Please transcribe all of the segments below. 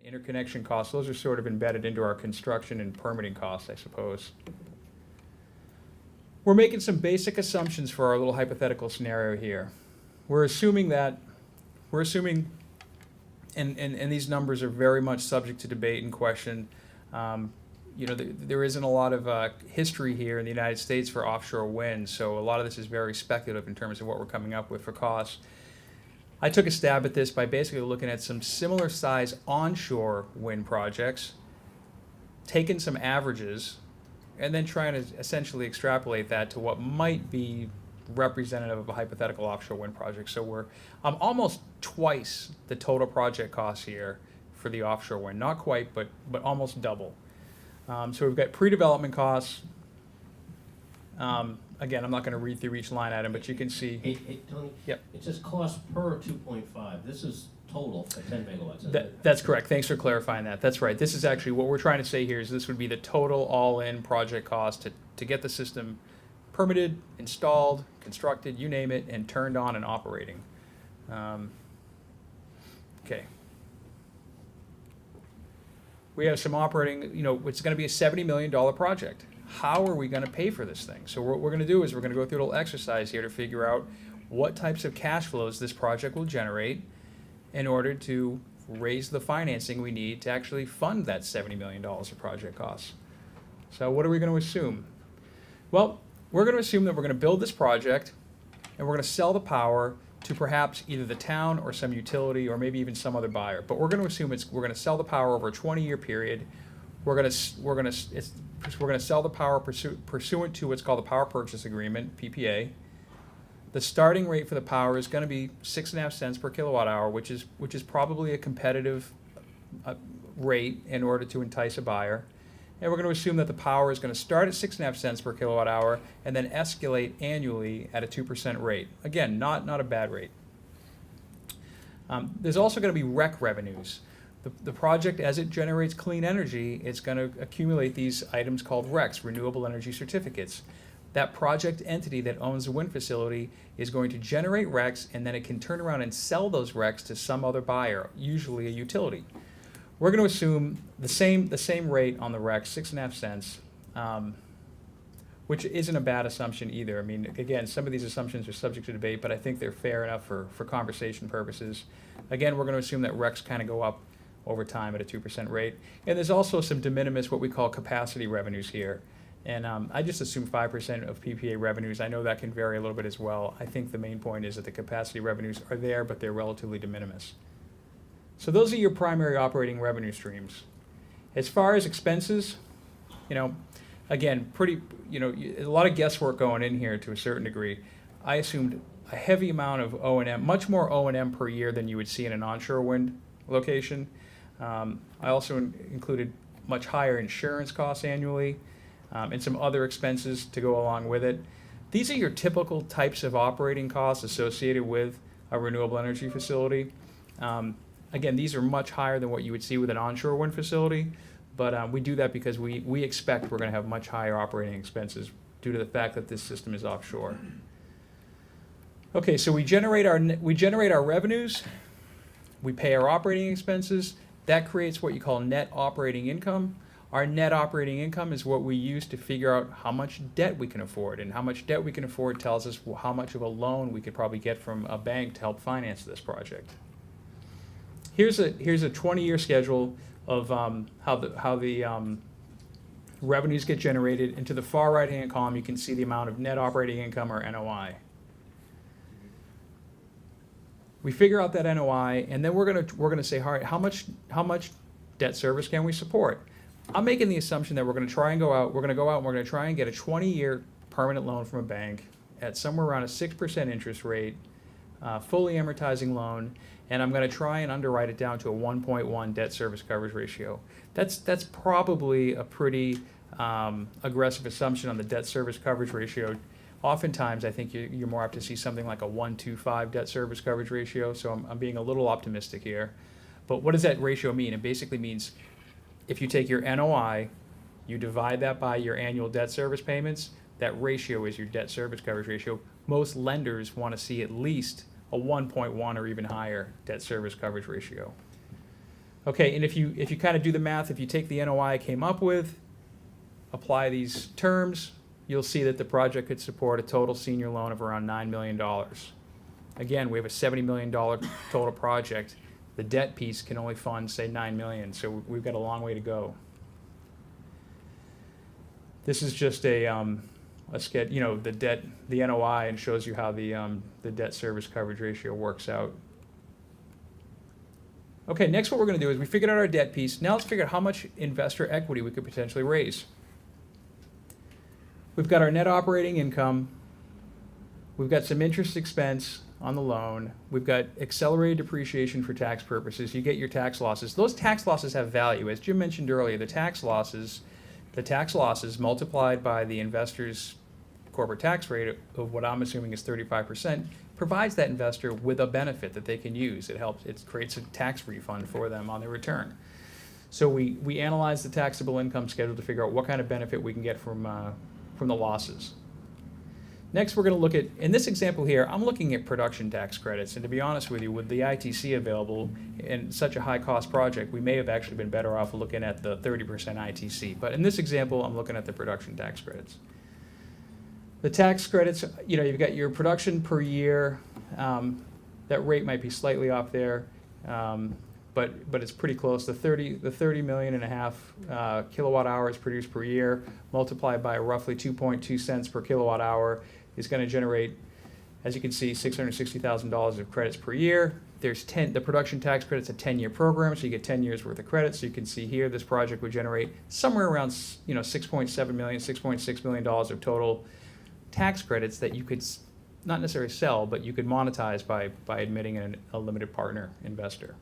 interconnection costs, those are sort of embedded into our construction and permitting costs, I suppose. We're making some basic assumptions for our little hypothetical scenario here. We're assuming, and these numbers are very much subject to debate and question. There isn't a lot of history here in the United States for offshore wind, so a lot of this is very speculative in terms of what we're coming up with for costs. I took a stab at this by basically looking at some similar size onshore wind projects, taking some averages, and then trying to essentially extrapolate that to what might be representative of a hypothetical offshore wind project. So we're almost twice the total project cost here for the offshore wind. Not quite, but almost double. So we've got pre-development costs. Again, I'm not going to read through each line item, but you can see. Hey, Tony? Yep. It says cost per 2.5. This is total for 10 megawatts. Isn't it? That's correct. Thanks for clarifying that. That's right. This is actually what we're trying to say here is this would be the total all-in project cost to get the system permitted, installed, constructed, you name it, and turned on and operating. Okay. We have some operating, it's going to be a $70 million project. How are we going to pay for this thing? So what we're going to do is we're going to go through a little exercise here to figure out what types of cash flows this project will generate in order to raise the financing we need to actually fund that $70 million of project costs. So what are we going to assume? Well, we're going to assume that we're going to build this project and we're going to sell the power to perhaps either the town or some utility or maybe even some other buyer. But we're going to assume we're going to sell the power over a 20-year period. We're going to sell the power pursuant to what's called the Power Purchase Agreement, PPA. The starting rate for the power is going to be 6.5 cents per kilowatt hour, which is probably a competitive rate in order to entice a buyer. And we're going to assume that the power is going to start at 6.5 cents per kilowatt hour and then escalate annually at a 2% rate. Again, not a bad rate. There's also going to be REC revenues. The project, as it generates clean energy, it's going to accumulate these items called RECs, Renewable Energy Certificates. That project entity that owns the wind facility is going to generate RECs, and then it can turn around and sell those RECs to some other buyer, usually a utility. We're going to assume the same rate on the RECs, 6.5 cents, which isn't a bad assumption either. I mean, again, some of these assumptions are subject to debate, but I think they're fair enough for conversation purposes. Again, we're going to assume that RECs kind of go up over time at a 2% rate. And there's also some de minimis, what we call capacity revenues here. And I just assume 5% of PPA revenues. I know that can vary a little bit as well. I think the main point is that the capacity revenues are there, but they're relatively de minimis. So those are your primary operating revenue streams. As far as expenses, again, a lot of guesswork going in here to a certain degree. I assumed a heavy amount of O&M, much more O&M per year than you would see in an onshore wind location. I also included much higher insurance costs annually and some other expenses to go along with it. These are your typical types of operating costs associated with a renewable energy facility. Again, these are much higher than what you would see with an onshore wind facility, but we do that because we expect we're going to have much higher operating expenses due to the fact that this system is offshore. Okay, so we generate our revenues, we pay our operating expenses. That creates what you call net operating income. Our net operating income is what we use to figure out how much debt we can afford, and how much debt we can afford tells us how much of a loan we could probably get from a bank to help finance this project. Here's a 20-year schedule of how the revenues get generated. And to the far right-hand column, you can see the amount of net operating income, or NOI. We figure out that NOI, and then we're gonna say, all right, how much debt service can we support? I'm making the assumption that we're going to go out and we're going to try and get a 20-year permanent loan from a bank at somewhere around a 6% interest rate, fully amortizing loan, and I'm going to try and underwrite it down to a 1.1 debt service coverage ratio. That's probably a pretty aggressive assumption on the debt service coverage ratio. Oftentimes, I think you're more apt to see something like a 1.25 debt service coverage ratio, so I'm being a little optimistic here. But what does that ratio mean? It basically means if you take your NOI, you divide that by your annual debt service payments, that ratio is your debt service coverage ratio. Most lenders want to see at least a 1.1 or even higher debt service coverage ratio. Okay, and if you kind of do the math, if you take the NOI I came up with, apply these terms, you'll see that the project could support a total senior loan of around $9 million. Again, we have a $70 million total project. The debt piece can only fund, say, $9 million, so we've got a long way to go. This is just a sketch, you know, the NOI, and shows you how the debt service coverage ratio works out. Okay, next what we're going to do is we figured out our debt piece. Now let's figure out how much investor equity we could potentially raise. We've got our net operating income. We've got some interest expense on the loan. We've got accelerated depreciation for tax purposes. You get your tax losses. Those tax losses have value. As Jim mentioned earlier, the tax losses multiplied by the investor's corporate tax rate of what I'm assuming is 35%, provides that investor with a benefit that they can use. It creates a tax refund for them on their return. So we analyze the taxable income schedule to figure out what kind of benefit we can get from the losses. Next, we're going to look at, in this example here, I'm looking at production tax credits. And to be honest with you, with the ITC available in such a high-cost project, we may have actually been better off looking at the 30% ITC. But in this example, I'm looking at the production tax credits. The tax credits, you know, you've got your production per year. That rate might be slightly off there, but it's pretty close. The 30 million and a half kilowatt hours produced per year, multiplied by roughly 2.2 cents per kilowatt hour, is going to generate, as you can see, $660,000 of credits per year. The production tax credit's a 10-year program, so you get 10 years worth of credits. So you can see here, this project would generate somewhere around, you know, $6.7 million, $6.6 million of total tax credits that you could not necessarily sell, but you could monetize by admitting a limited partner investor.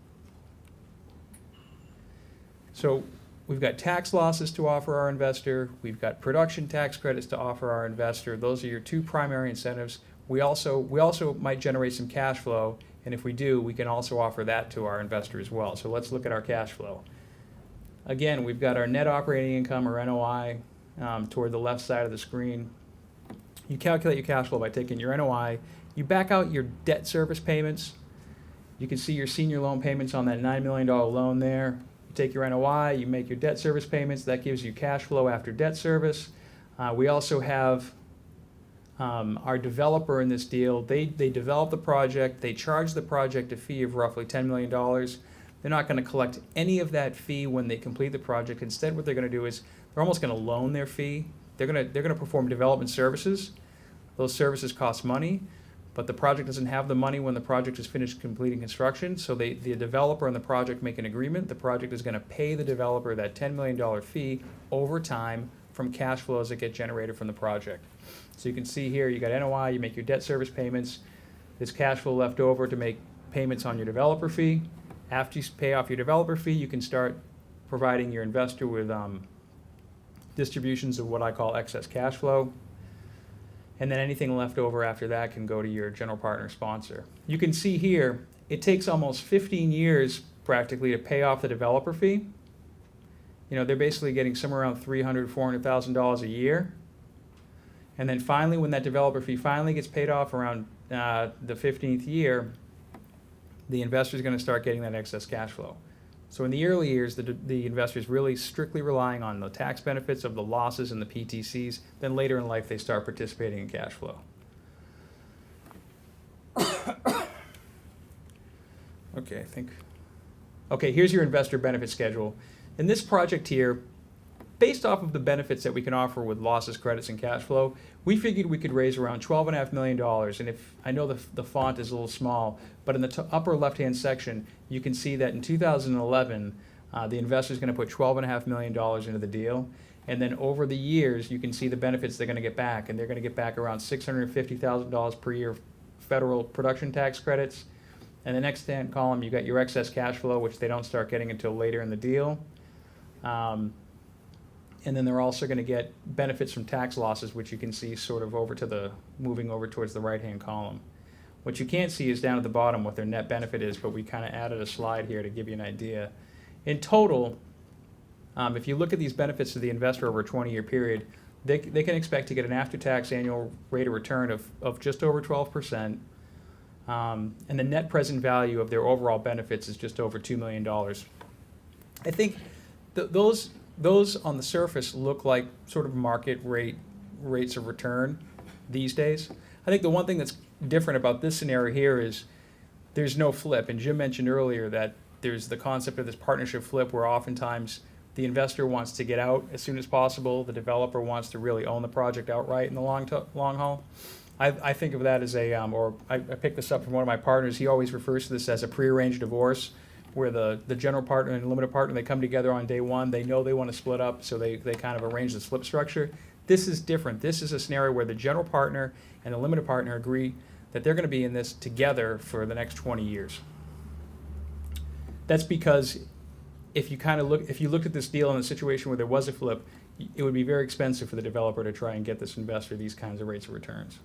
So we've got tax losses to offer our investor. We've got production tax credits to offer our investor. Those are your two primary incentives. We also might generate some cash flow, and if we do, we can also offer that to our investor as well. So let's look at our cash flow. Again, we've got our net operating income, or NOI, toward the left side of the screen. You calculate your cash flow by taking your NOI. You back out your debt service payments. You can see your senior loan payments on that $9 million loan there. Take your NOI, you make your debt service payments, that gives you cash flow after debt service. We also have our developer in this deal. They develop the project, they charge the project a fee of roughly $10 million. They're not going to collect any of that fee when they complete the project. Instead, what they're going to do is they're almost going to loan their fee. They're going to perform development services. Those services cost money, but the project doesn't have the money when the project is finished completing construction, so the developer and the project make an agreement. The project is going to pay the developer that $10 million fee over time from cash flows that get generated from the project. So you can see here, you got NOI, you make your debt service payments, there's cash flow left over to make payments on your developer fee. After you pay off your developer fee, you can start providing your investor with distributions of what I call excess cash flow. And then anything left over after that can go to your general partner sponsor. You can see here, it takes almost 15 years practically to pay off the developer fee. You know, they're basically getting somewhere around $300,000, $400,000 a year. And then finally, when that developer fee finally gets paid off around the 15th year, the investor is going to start getting that excess cash flow. So in the early years, the investor is really strictly relying on the tax benefits of the losses and the PTCs. Then later in life, they start participating in cash flow. Okay, here's your investor benefit schedule. In this project here, based off of the benefits that we can offer with losses, credits, and cash flow, we figured we could raise around $12.5 million. And if I know the font is a little small, but in the upper left-hand section, you can see that in 2011, the investor is going to put $12.5 million into the deal. And then over the years, you can see the benefits they're going to get back. And they're going to get back around $650,000 per year federal production tax credits. And the next column, you got your excess cash flow, which they don't start getting until later in the deal. And then they're also going to get benefits from tax losses, which you can see sort of moving over towards the right-hand column. What you can't see is down at the bottom what their net benefit is, but we kind of added a slide here to give you an idea. In total, if you look at these benefits to the investor over a 20-year period, they can expect to get an after-tax annual rate of return of just over 12%, and the net present value of their overall benefits is just over $2 million. I think those on the surface look like sort of market rates of return these days. I think the one thing that's different about this scenario here is there's no flip. And Jim mentioned earlier that there's the concept of this partnership flip where oftentimes the investor wants to get out as soon as possible. The developer wants to really own the project outright in the long haul. I think of that as I picked this up from one of my partners. He always refers to this as a prearranged divorce, where the general partner and limited partner, they come together on day one. They know they want to split up, so they kind of arrange the split structure. This is different. This is a scenario where the general partner and the limited partner agree that they're going to be in this together for the next 20 years. That's because if you looked at this deal in a situation where there was a flip, it would be very expensive for the developer to try and get this investor these kinds of rates of returns.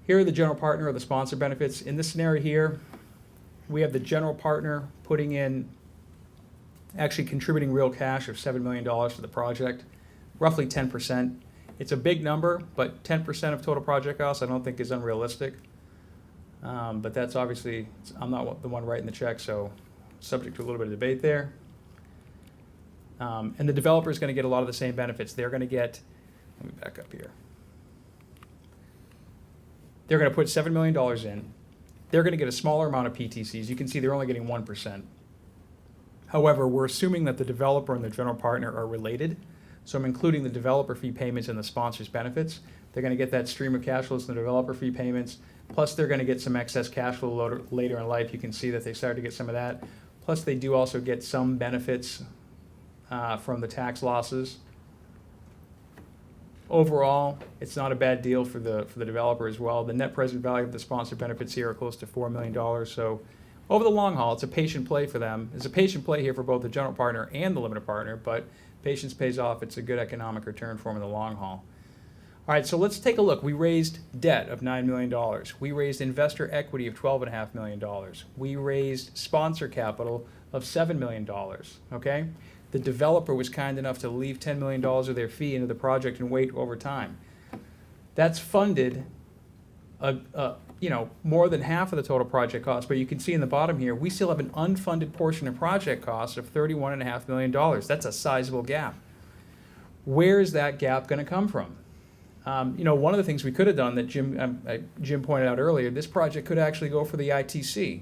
Here are the general partner or the sponsor benefits. In this scenario here, we have the general partner actually contributing real cash of $7 million to the project, roughly 10%. It's a big number, but 10% of total project costs I don't think is unrealistic. But that's obviously, I'm not the one writing the check, so subject to a little bit of debate there. And the developer is going to get a lot of the same benefits. They're going to get, let me back up here. They're going to put $7 million in. They're going to get a smaller amount of PTCs. You can see they're only getting 1%. However, we're assuming that the developer and the general partner are related. So I'm including the developer fee payments and the sponsor's benefits. They're going to get that stream of cash flows and the developer fee payments. Plus, they're going to get some excess cash flow later in life. You can see that they started to get some of that. Plus, they do also get some benefits from the tax losses. Overall, it's not a bad deal for the developer as well. The net present value of the sponsor benefits here are close to $4 million. So over the long haul, it's a patient play for them. It's a patient play here for both the general partner and the limited partner, but patience pays off. It's a good economic return for them in the long haul. All right, so let's take a look. We raised debt of $9 million. We raised investor equity of $12.5 million. We raised sponsor capital of $7 million, okay? The developer was kind enough to leave $10 million of their fee into the project and wait over time. That's funded more than half of the total project cost, but you can see in the bottom here, we still have an unfunded portion of project costs of $31.5 million. That's a sizable gap. Where is that gap going to come from? One of the things we could have done that Jim pointed out earlier, this project could actually go for the ITC,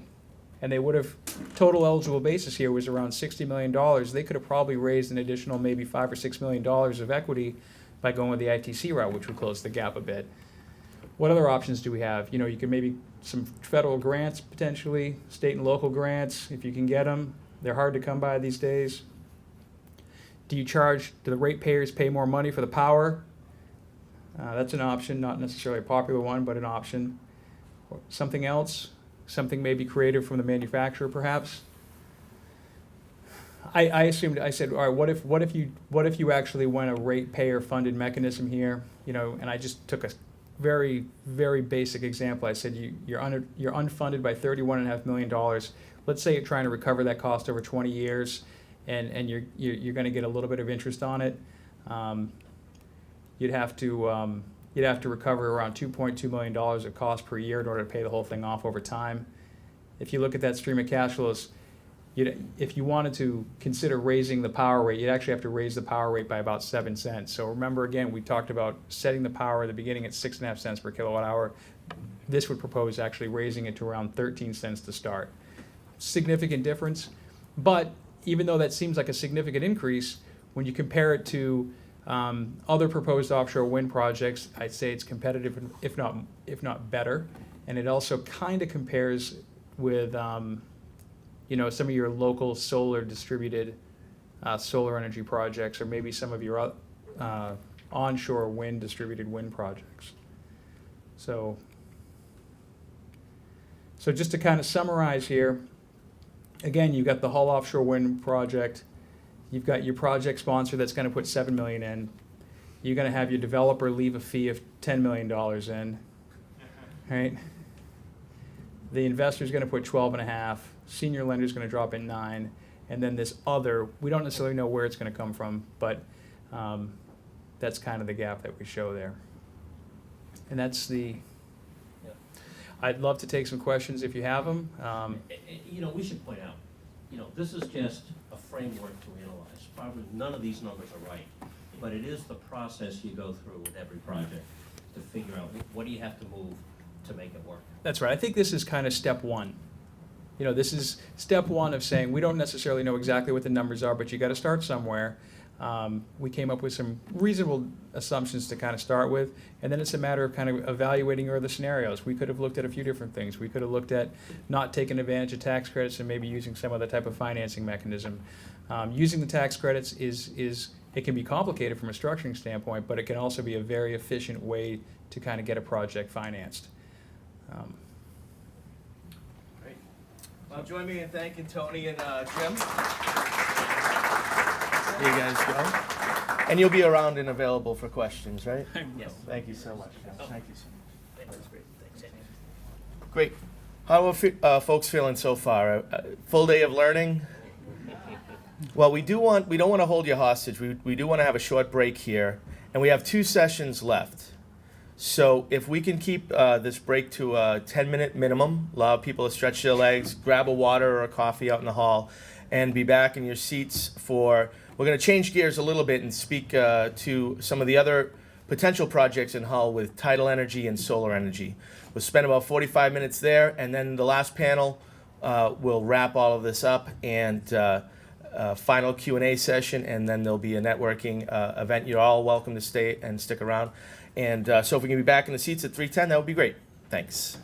and they would have, total eligible basis here was around $60 million. They could have probably raised an additional maybe $5 or $6 million of equity by going with the ITC route, which would close the gap a bit. What other options do we have? You can maybe some federal grants potentially, state and local grants, if you can get them. They're hard to come by these days. Do the ratepayers pay more money for the power? That's an option, not necessarily a popular one, but an option. Something else? Something maybe creative from the manufacturer, perhaps? I said, all right, what if you actually went a ratepayer funded mechanism here? And I just took a very, very basic example. I said you're unfunded by $31.5 million. Let's say you're trying to recover that cost over 20 years, and you're going to get a little bit of interest on it. You'd have to recover around $2.2 million of cost per year in order to pay the whole thing off over time. If you look at that stream of cash flows, if you wanted to consider raising the power rate, you'd actually have to raise the power rate by about 7 cents. So remember, again, we talked about setting the power at the beginning at 6.5 cents per kilowatt hour. This would propose actually raising it to around 13 cents to start. Significant difference, but even though that seems like a significant increase, when you compare it to other proposed offshore wind projects, I'd say it's competitive, if not better. And it also kind of compares with some of your local solar distributed solar energy projects, or maybe some of your onshore wind distributed wind projects. So just to kind of summarize here, again, you've got the Hull offshore wind project. You've got your project sponsor that's going to put $7 million in. You're going to have your developer leave a fee of $10 million in, right? The investor's going to put 12.5. Senior lender's going to drop in 9, and then this other, we don't necessarily know where it's going to come from, but that's kind of the gap that we show there. And that's the. I'd love to take some questions if you have them. We should point out, this is just a framework to analyze. Probably none of these numbers are right, but it is the process you go through with every project to figure out what do you have to move to make it work. That's right. I think this is kind of step one. This is step one of saying we don't necessarily know exactly what the numbers are, but you got to start somewhere. We came up with some reasonable assumptions to kind of start with, and then it's a matter of kind of evaluating other scenarios. We could have looked at a few different things. We could have looked at not taking advantage of tax credits and maybe using some other type of financing mechanism. Using the tax credits it can be complicated from a structuring standpoint, but it can also be a very efficient way to kind of get a project financed. Great. Well, join me in thanking Tony and Jim. There you guys go. And you'll be around and available for questions, right? Yes. Thank you so much, guys. Thank you so much. That's great. Thanks, Andy. Great. How are folks feeling so far? Full day of learning? Well, we don't want to hold you hostage. We do want to have a short break here, and we have 2 sessions left. So if we can keep this break to a 10-minute minimum, allow people to stretch their legs, grab a water or a coffee out in the hall, and be back in your seats we're going to change gears a little bit and speak to some of the other potential projects in Hull with tidal energy and solar energy. We'll spend about 45 minutes there, and then the last panel will wrap all of this up and final Q&A session, and then there'll be a networking event. You're all welcome to stay and stick around. And so if we can be back in the seats at 3:10, that would be great. Thanks.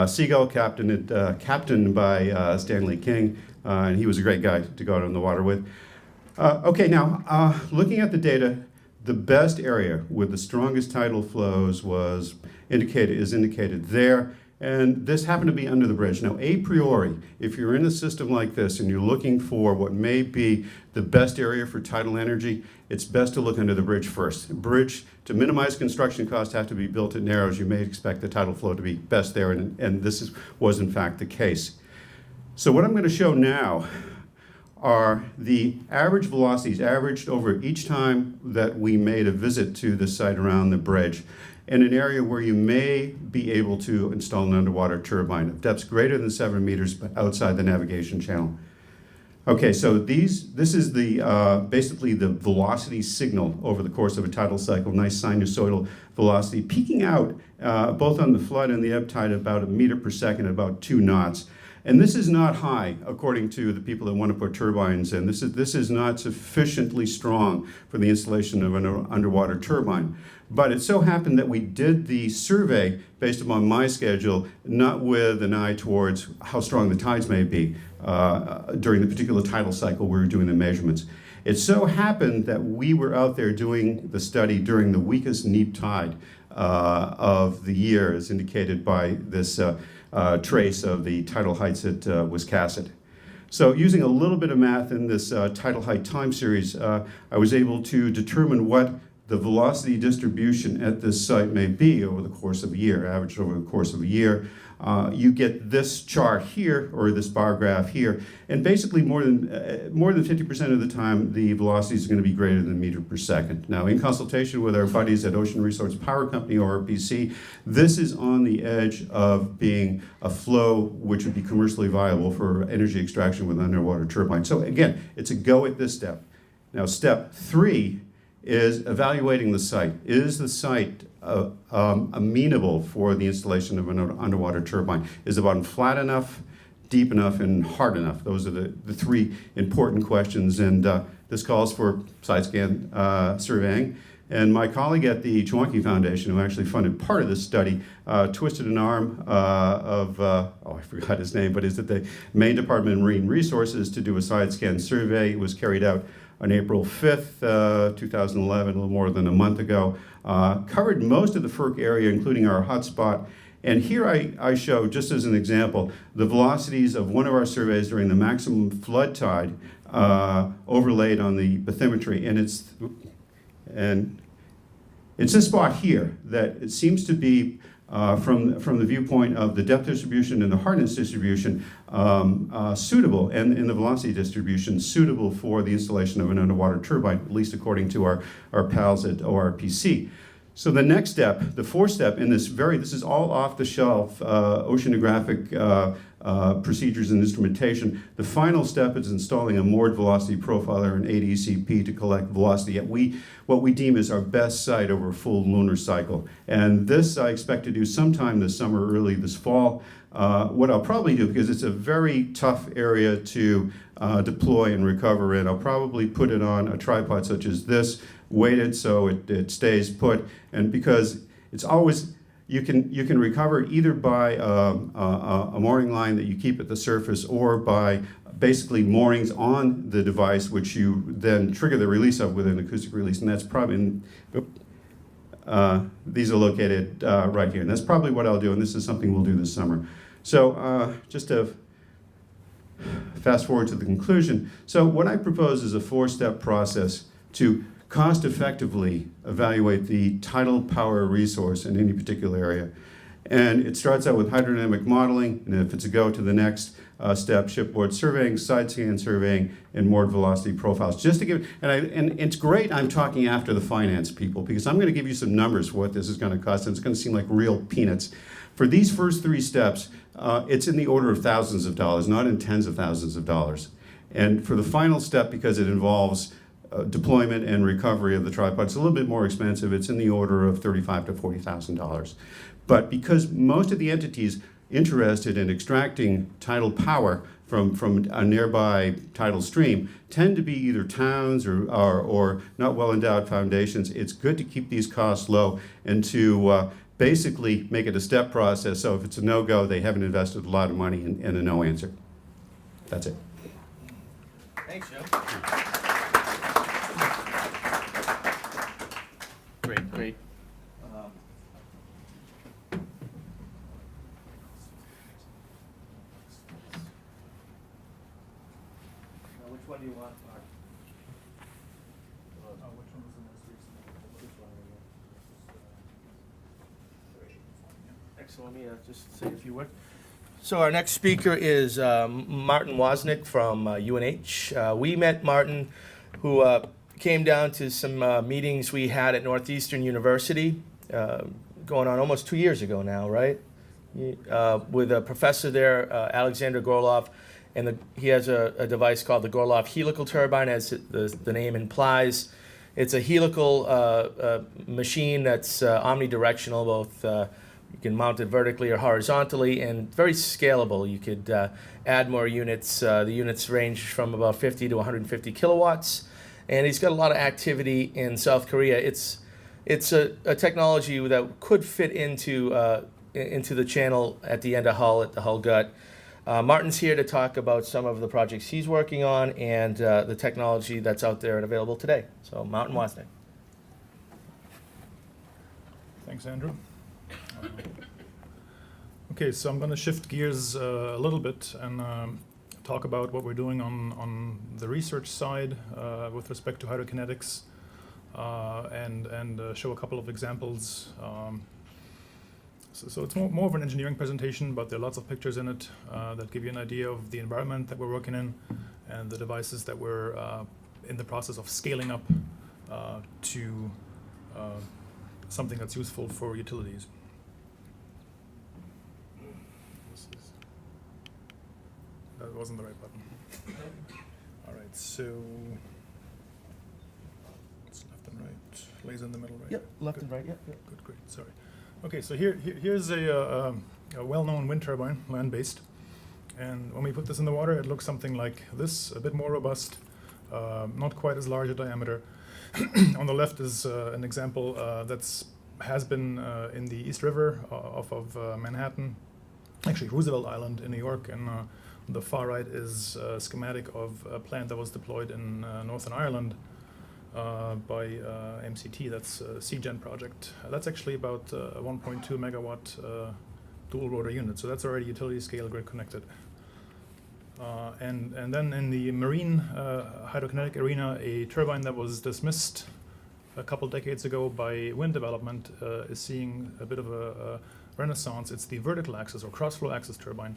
Seagull, captained by Stanley King, and he was a great guy to go out on the water with. Okay, now, looking at the data, the best area with the strongest tidal flows is indicated there, and this happened to be under the bridge. Now, a priori, if you're in a system like this and you're looking for what may be the best area for tidal energy, it's best to look under the bridge first. Bridge, to minimize construction costs, have to be built at narrows. You may expect the tidal flow to be best there, and this was in fact the case. So what I'm going to show now are the average velocities averaged over each time that we made a visit to the site around the bridge in an area where you may be able to install an underwater turbine of depths greater than 7 meters but outside the navigation channel. Okay, so this is the basically the velocity signal over the course of a tidal cycle, nice sinusoidal velocity, peaking out both on the flood and the ebb tide about 1 meter per second, about 2 knots. And this is not high, according to the people that want to put turbines in. This is not sufficiently strong for the installation of an underwater turbine. But it so happened that we did the survey based upon my schedule, not with an eye towards how strong the tides may be during the particular tidal cycle we were doing the measurements. It so happened that we were out there doing the study during the weakest neap tide of the year, as indicated by this trace of the tidal heights at Wiscasset. So using a little bit of math in this tidal height time series, I was able to determine what the velocity distribution at this site may be over the course of a year, averaged over the course of a year. You get this chart here, or this bar graph here, and basically more than 50% of the time, the velocity is going to be greater than 1 meter per second. Now, in consultation with our buddies at Ocean Resource Power Company, ORPC, this is on the edge of being a flow which would be commercially viable for energy extraction with an underwater turbine. So again, it's a go at this step. Now, step 3 is evaluating the site. Is the site amenable for the installation of an underwater turbine? Is the bottom flat enough, deep enough, and hard enough? Those are the 3 important questions, and this calls for side scan surveying. And my colleague at the Chewonki Foundation, who actually funded part of this study, twisted an arm of, I forgot his name, but is at the Maine Department of Marine Resources to do a side scan survey. It was carried out on April 5th, 2011, a little more than a month ago. Covered most of the FERC area, including our hotspot. And here I show, just as an example, the velocities of one of our surveys during the maximum flood tide overlaid on the bathymetry. And it's this spot here that it seems to be, from the viewpoint of the depth distribution and the hardness distribution, suitable, and in the velocity distribution, suitable for the installation of an underwater turbine, at least according to our pals at ORPC. So the next step, the 4th step in this is all off-the-shelf oceanographic procedures and instrumentation. The final step is installing a moored velocity profiler, an 8 ECP, to collect velocity at what we deem as our best site over a full lunar cycle. And this I expect to do sometime this summer, early this fall. What I'll probably do, because it's a very tough area to deploy and recover in, I'll probably put it on a tripod such as this, weighted so it stays put, and because it's always, you can recover either by a mooring line that you keep at the surface, or by basically moorings on the device, which you then trigger the release of with an acoustic release, and that's probably, these are located right here, and that's probably what I'll do, and this is something we'll do this summer. So just to fast forward to the conclusion, so what I propose is a 4-step process to cost effectively evaluate the tidal power resource in any particular area. And it starts out with hydrodynamic modeling, and if it's a go, to the next step, shipboard surveying, side scan surveying, and moored velocity profiles. Just to give, and it's great I'm talking after the finance people, because I'm going to give you some numbers for what this is going to cost, and it's going to seem like real peanuts. For these first 3 steps, it's in the order of thousands of dollars, not in tens of thousands of dollars. And for the final step, because it involves deployment and recovery of the tripod, it's a little bit more expensive. It's in the order of $35,000 to $40,000. But because most of the entities interested in extracting tidal power from a nearby tidal stream tend to be either towns or not well endowed foundations, it's good to keep these costs low and to basically make it a step process, so if it's a no-go, they haven't invested a lot of money in a no answer. That's it. Thanks, Joe. Great, great. Which one do you want, Mark? Excellent. Let me just say a few words. So our next speaker is Martin Wozniak from UNH. We met Martin, who came down to some meetings we had at Northeastern University, going on almost 2 years ago now, right? With a professor there, Alexander Gorlov, and he has a device called the Gorlov helical turbine, as the name implies. It's a helical machine that's omnidirectional, both you can mount it vertically or horizontally, and very scalable. You could add more units. The units range from about 50 to 150 kilowatts, and he's got a lot of activity in South Korea. It's a technology that could fit into the channel at the end of Hull, at the Hull Gut. Martin's here to talk about some of the projects he's working on and the technology that's out there and available today. So, Martin Wozniak. Thanks, Andrew. Okay, so I'm going to shift gears a little bit and talk about what we're doing on the research side with respect to hydrokinetics and show a couple of examples. So it's more of an engineering presentation, but there are lots of pictures in it that give you an idea of the environment that we're working in and the devices that we're in the process of scaling up to something that's useful for utilities. That wasn't the right button. All right, so it's left and right. Laser in the middle, right? Yep, left and right. Yep. Good, great. Sorry. Okay, so here's a well-known wind turbine, land-based, and when we put this in the water, it looks something like this, a bit more robust, not quite as large a diameter. On the left is an example has been in the East River off of Manhattan, actually Roosevelt Island in New York, and on the far right is a schematic of a plant that was deployed in Northern Ireland by MCT. That's a CGen project. That's actually about a 1.2 megawatt dual rotor unit, so that's already utility scale grid connected. And then in the marine hydrokinetic arena, a turbine that was dismissed a couple decades ago by wind development is seeing a bit of a renaissance. It's the vertical axis or cross-flow axis turbine.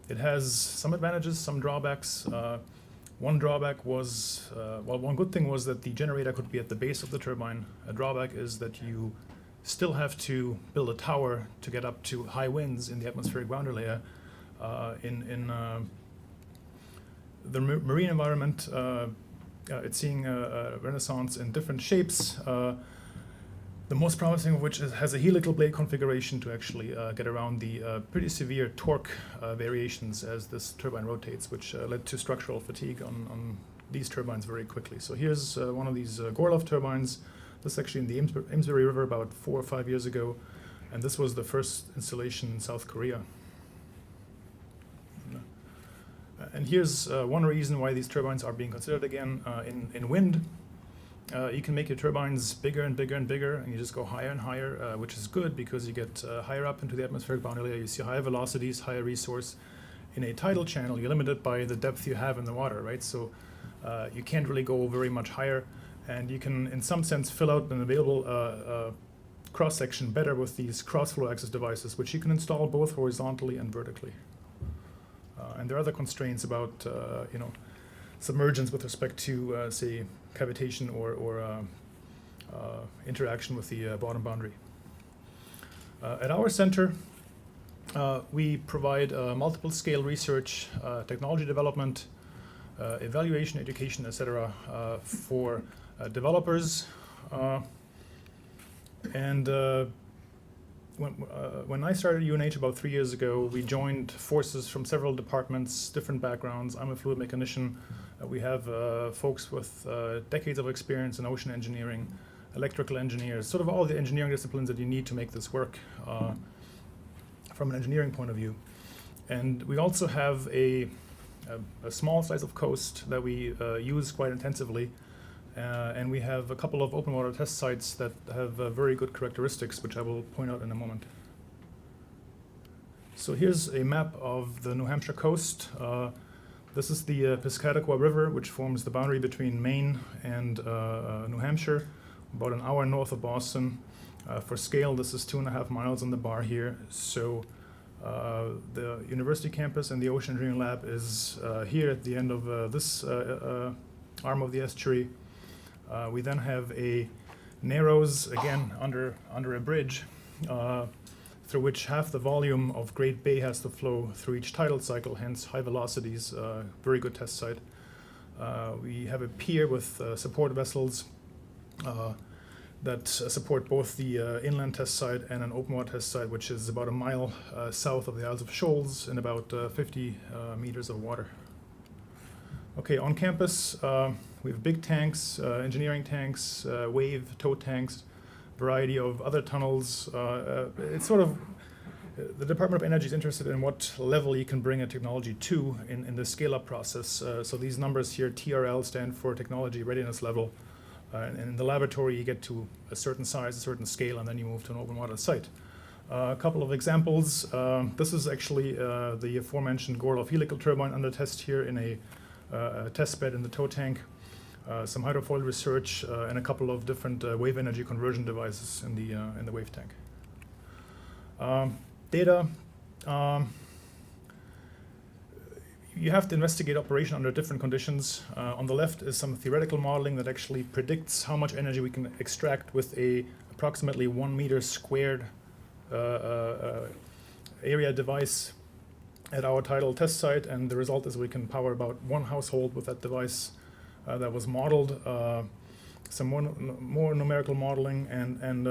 It has some advantages, some drawbacks. One drawback was, one good thing was that the generator could be at the base of the turbine. A drawback is that you still have to build a tower to get up to high winds in the atmospheric boundary layer. In the marine environment, it's seeing a renaissance in different shapes. The most promising of which has a helical blade configuration to actually get around the pretty severe torque variations as this turbine rotates, which led to structural fatigue on these turbines very quickly. So here's one of these Gorlov turbines. This is actually in the Amesbury River about 4 or 5 years ago, and this was the first installation in South Korea. And here's one reason why these turbines are being considered again in wind. You can make your turbines bigger and bigger and bigger, and you just go higher and higher, which is good because you get higher up into the atmospheric boundary layer. You see higher velocities, higher resource. In a tidal channel, you're limited by the depth you have in the water, right? So you can't really go very much higher, and you can, in some sense, fill out an available cross-section better with these cross-flow axis devices, which you can install both horizontally and vertically. And there are other constraints about, submergence with respect to, say, cavitation or interaction with the bottom boundary. At our center, we provide multiple scale research, technology development, evaluation, education, etc. For developers. When I started UNH about 3 years ago, we joined forces from several departments, different backgrounds. I'm a fluid mechanician. We have folks with decades of experience in ocean engineering, electrical engineers, sort of all the engineering disciplines that you need to make this work from an engineering point of view. And we also have a small slice of coast that we use quite intensively. And we have a couple of open water test sites that have very good characteristics, which I will point out in a moment. So here's a map of the New Hampshire coast. This is the Piscataqua River, which forms the boundary between Maine and New Hampshire, about an hour north of Boston. For scale, this is 2.5 miles on the bar here. So the university campus and the Ocean Engineering Lab is here at the end of this arm of the estuary. We then have a Narrows, again, under a bridge, through which half the volume of Great Bay has to flow through each tidal cycle, hence high velocities, very good test site. We have a pier with support vessels that support both the inland test site and an open water test site, which is about a mile south of the Isles of Shoals in about 50 meters of water. Okay, on campus, we have big tanks, engineering tanks, wave, tow tanks, variety of other tunnels. It's sort of, the Department of Energy is interested in what level you can bring a technology to in the scale-up process. So these numbers here, TRL, stand for technology readiness level. And in the laboratory, you get to a certain size, a certain scale, and then you move to an open water site. A couple of examples. This is actually the aforementioned Gorloff helical turbine under test here in a test bed in the tow tank. Some hydrofoil research, and a couple of different wave energy conversion devices in the wave tank. Data. You have to investigate operation under different conditions. On the left is some theoretical modeling that actually predicts how much energy we can extract with a approximately 1 meter squared area device at our tidal test site, and the result is we can power about one household with that device. That was modeled, some more numerical modeling, and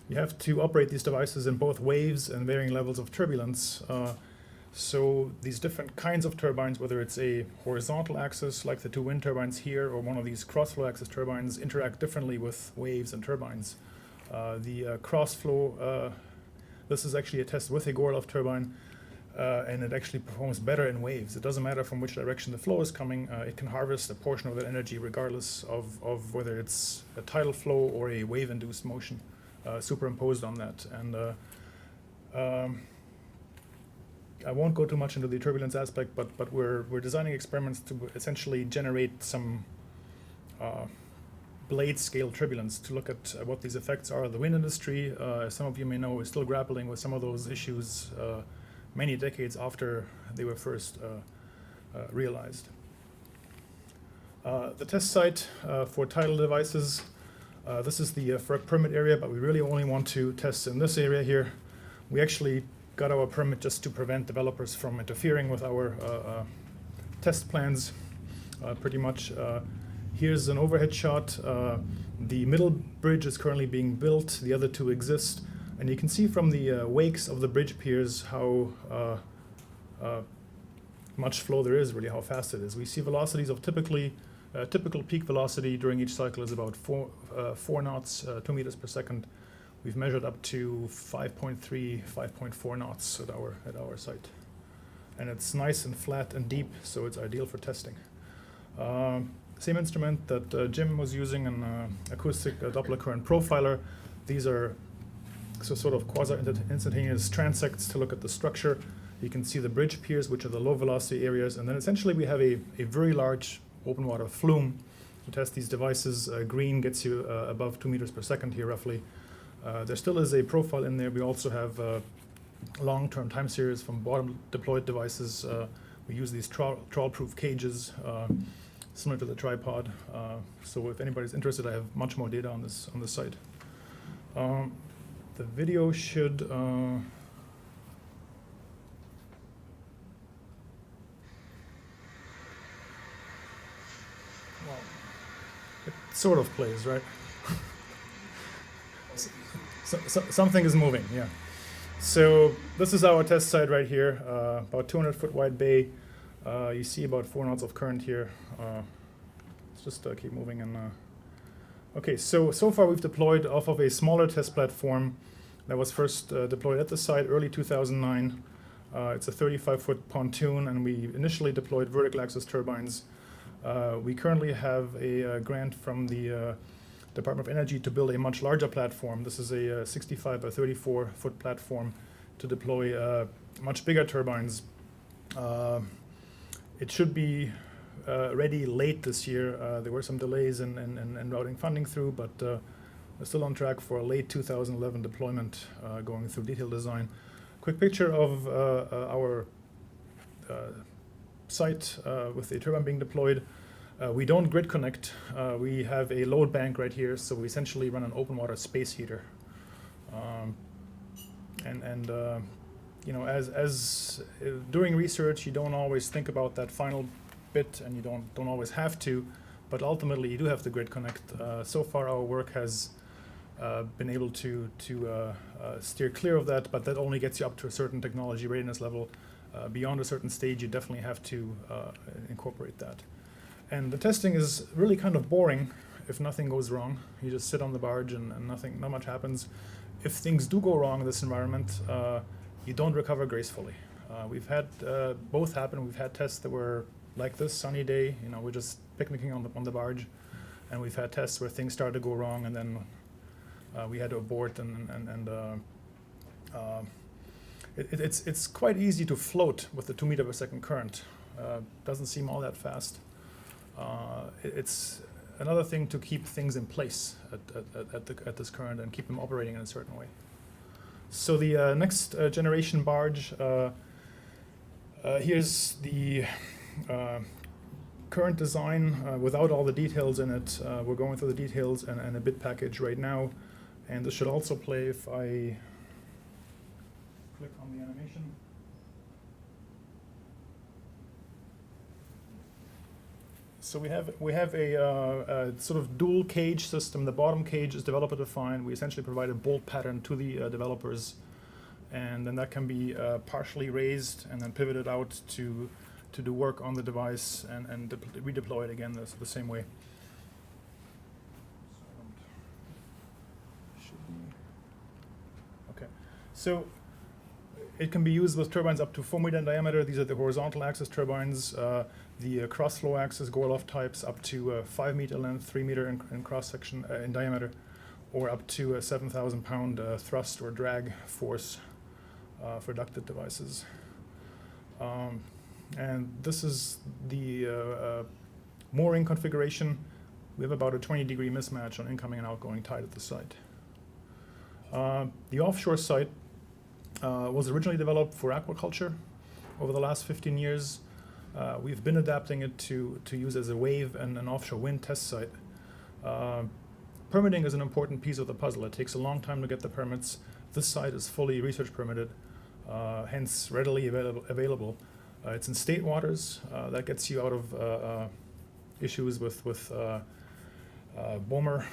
you have to operate these devices in both waves and varying levels of turbulence. So these different kinds of turbines, whether it's a horizontal axis like the two wind turbines here, or one of these cross-flow axis turbines, interact differently with waves and turbines. The cross-flow, this is actually a test with a Gorloff turbine. And it actually performs better in waves. It doesn't matter from which direction the flow is coming. It can harvest a portion of that energy regardless of whether it's a tidal flow or a wave-induced motion superimposed on that. And I won't go too much into the turbulence aspect, but we're designing experiments to essentially generate some blade scale turbulence to look at what these effects are. The wind industry, as some of you may know, is still grappling with some of those issues many decades after they were first realized. The test site for tidal devices, this is the FERC permit area, but we really only want to test in this area here. We actually got our permit just to prevent developers from interfering with our test plans, pretty much. Here's an overhead shot. The middle bridge is currently being built. The other two exist. And you can see from the wakes of the bridge piers how much flow there is, really, how fast it is. We see velocities of typical peak velocity during each cycle is about 4 knots, 2 meters per second. We've measured up to 5.3, 5.4 knots at our site. And it's nice and flat and deep, so it's ideal for testing. Same instrument that Jim was using, an acoustic Doppler current profiler. These are sort of quasi-instantaneous transects to look at the structure. You can see the bridge piers, which are the low velocity areas, and then essentially we have a very large open water flume to test these devices. Green gets you above 2 meters per second here, roughly. There still is a profile in there. We also have long-term time series from bottom deployed devices. We use these trawl-proof cages, similar to the tripod. So if anybody's interested, I have much more data on this site. The video should well, it sort of plays, right? So something is moving, yeah. So this is our test site right here, about 200-foot wide bay. You see about 4 knots of current here. Let's just keep moving. And Okay, so far we've deployed off of a smaller test platform that was first deployed at the site early 2009. It's a 35-foot pontoon, and we initially deployed vertical axis turbines. We currently have a grant from the Department of Energy to build a much larger platform. This is a 65 by 34-foot platform to deploy much bigger turbines. It should be ready late this year. There were some delays in routing funding through, but we're still on track for a late 2011 deployment, going through detailed design. Quick picture of our site with the turbine being deployed. We don't grid connect. We have a load bank right here, so we essentially run an open water space heater. You know, as doing research, you don't always think about that final bit, and you don't always have to, but ultimately you do have to grid connect. So far, our work has been able to steer clear of that, but that only gets you up to a certain technology readiness level. Beyond a certain stage, you definitely have to incorporate that. And the testing is really kind of boring if nothing goes wrong. You just sit on the barge and not much happens. If things do go wrong in this environment, you don't recover gracefully. We've had both happen. We've had tests that were like this, sunny day, you know, we're just picnicking on the barge, and we've had tests where things started to go wrong, and then we had to abort, it's quite easy to float with the 2 meter per second current. Doesn't seem all that fast. It's another thing to keep things in place at this current and keep them operating in a certain way. So the next generation barge, here's the current design without all the details in it. We're going through the details and a bid package right now, and this should also play if I click on the animation. So we have a sort of dual cage system. The bottom cage is developer defined. We essentially provide a bolt pattern to the developers, and then that can be partially raised and then pivoted out to do work on the device and redeploy it again the same way. Okay, so it can be used with turbines up to 4 meter in diameter. These are the horizontal axis turbines. The cross flow axis Gorloff types up to 5 meter length, 3 meter in cross section in diameter, or up to a 7,000 pound thrust or drag force for ducted devices. And this is the mooring configuration. We have about a 20-degree mismatch on incoming and outgoing tide at the site. The offshore site was originally developed for aquaculture. Over the last 15 years, we've been adapting it to use as a wave and an offshore wind test site. Permitting is an important piece of the puzzle. It takes a long time to get the permits. This site is fully research permitted, hence readily available. It's in state waters. That gets you out of issues with BOMER,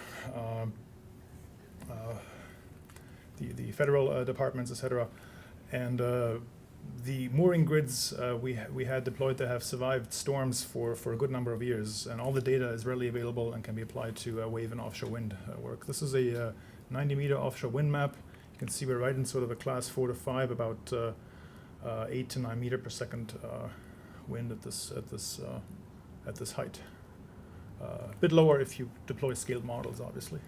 the federal departments, etc. And the mooring grids we had deployed to have survived storms for a good number of years, and all the data is readily available and can be applied to wave and offshore wind work. This is a 90-meter offshore wind map. You can see we're right in sort of a class 4 to 5, about 8 to 9 meter per second wind at this height. A bit lower if you deploy scaled models, obviously.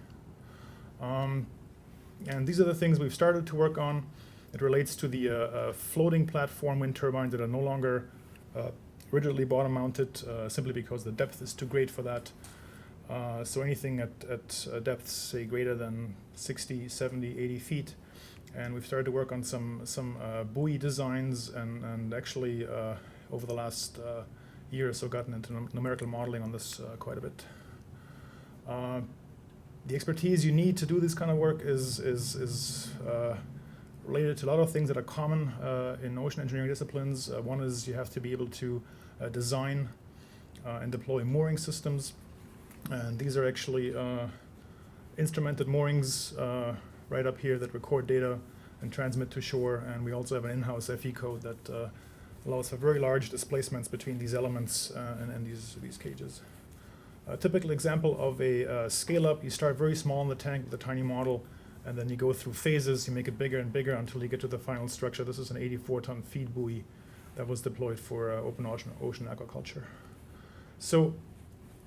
And these are the things we've started to work on. It relates to the floating platform wind turbines that are no longer rigidly bottom mounted, simply because the depth is too great for that. So anything at depths, say, greater than 60, 70, 80 feet. And we've started to work on some buoy designs, and actually over the last year or so gotten into numerical modeling on this quite a bit. The expertise you need to do this kind of work is related to a lot of things that are common in ocean engineering disciplines. One is you have to be able to design and deploy mooring systems, and these are actually instrumented moorings right up here that record data and transmit to shore, and we also have an in-house FE code that allows for very large displacements between these elements and these cages. A typical example of a scale-up, you start very small in the tank with a tiny model, and then you go through phases, you make it bigger and bigger until you get to the final structure. This is an 84-ton feed buoy that was deployed for open ocean aquaculture. So,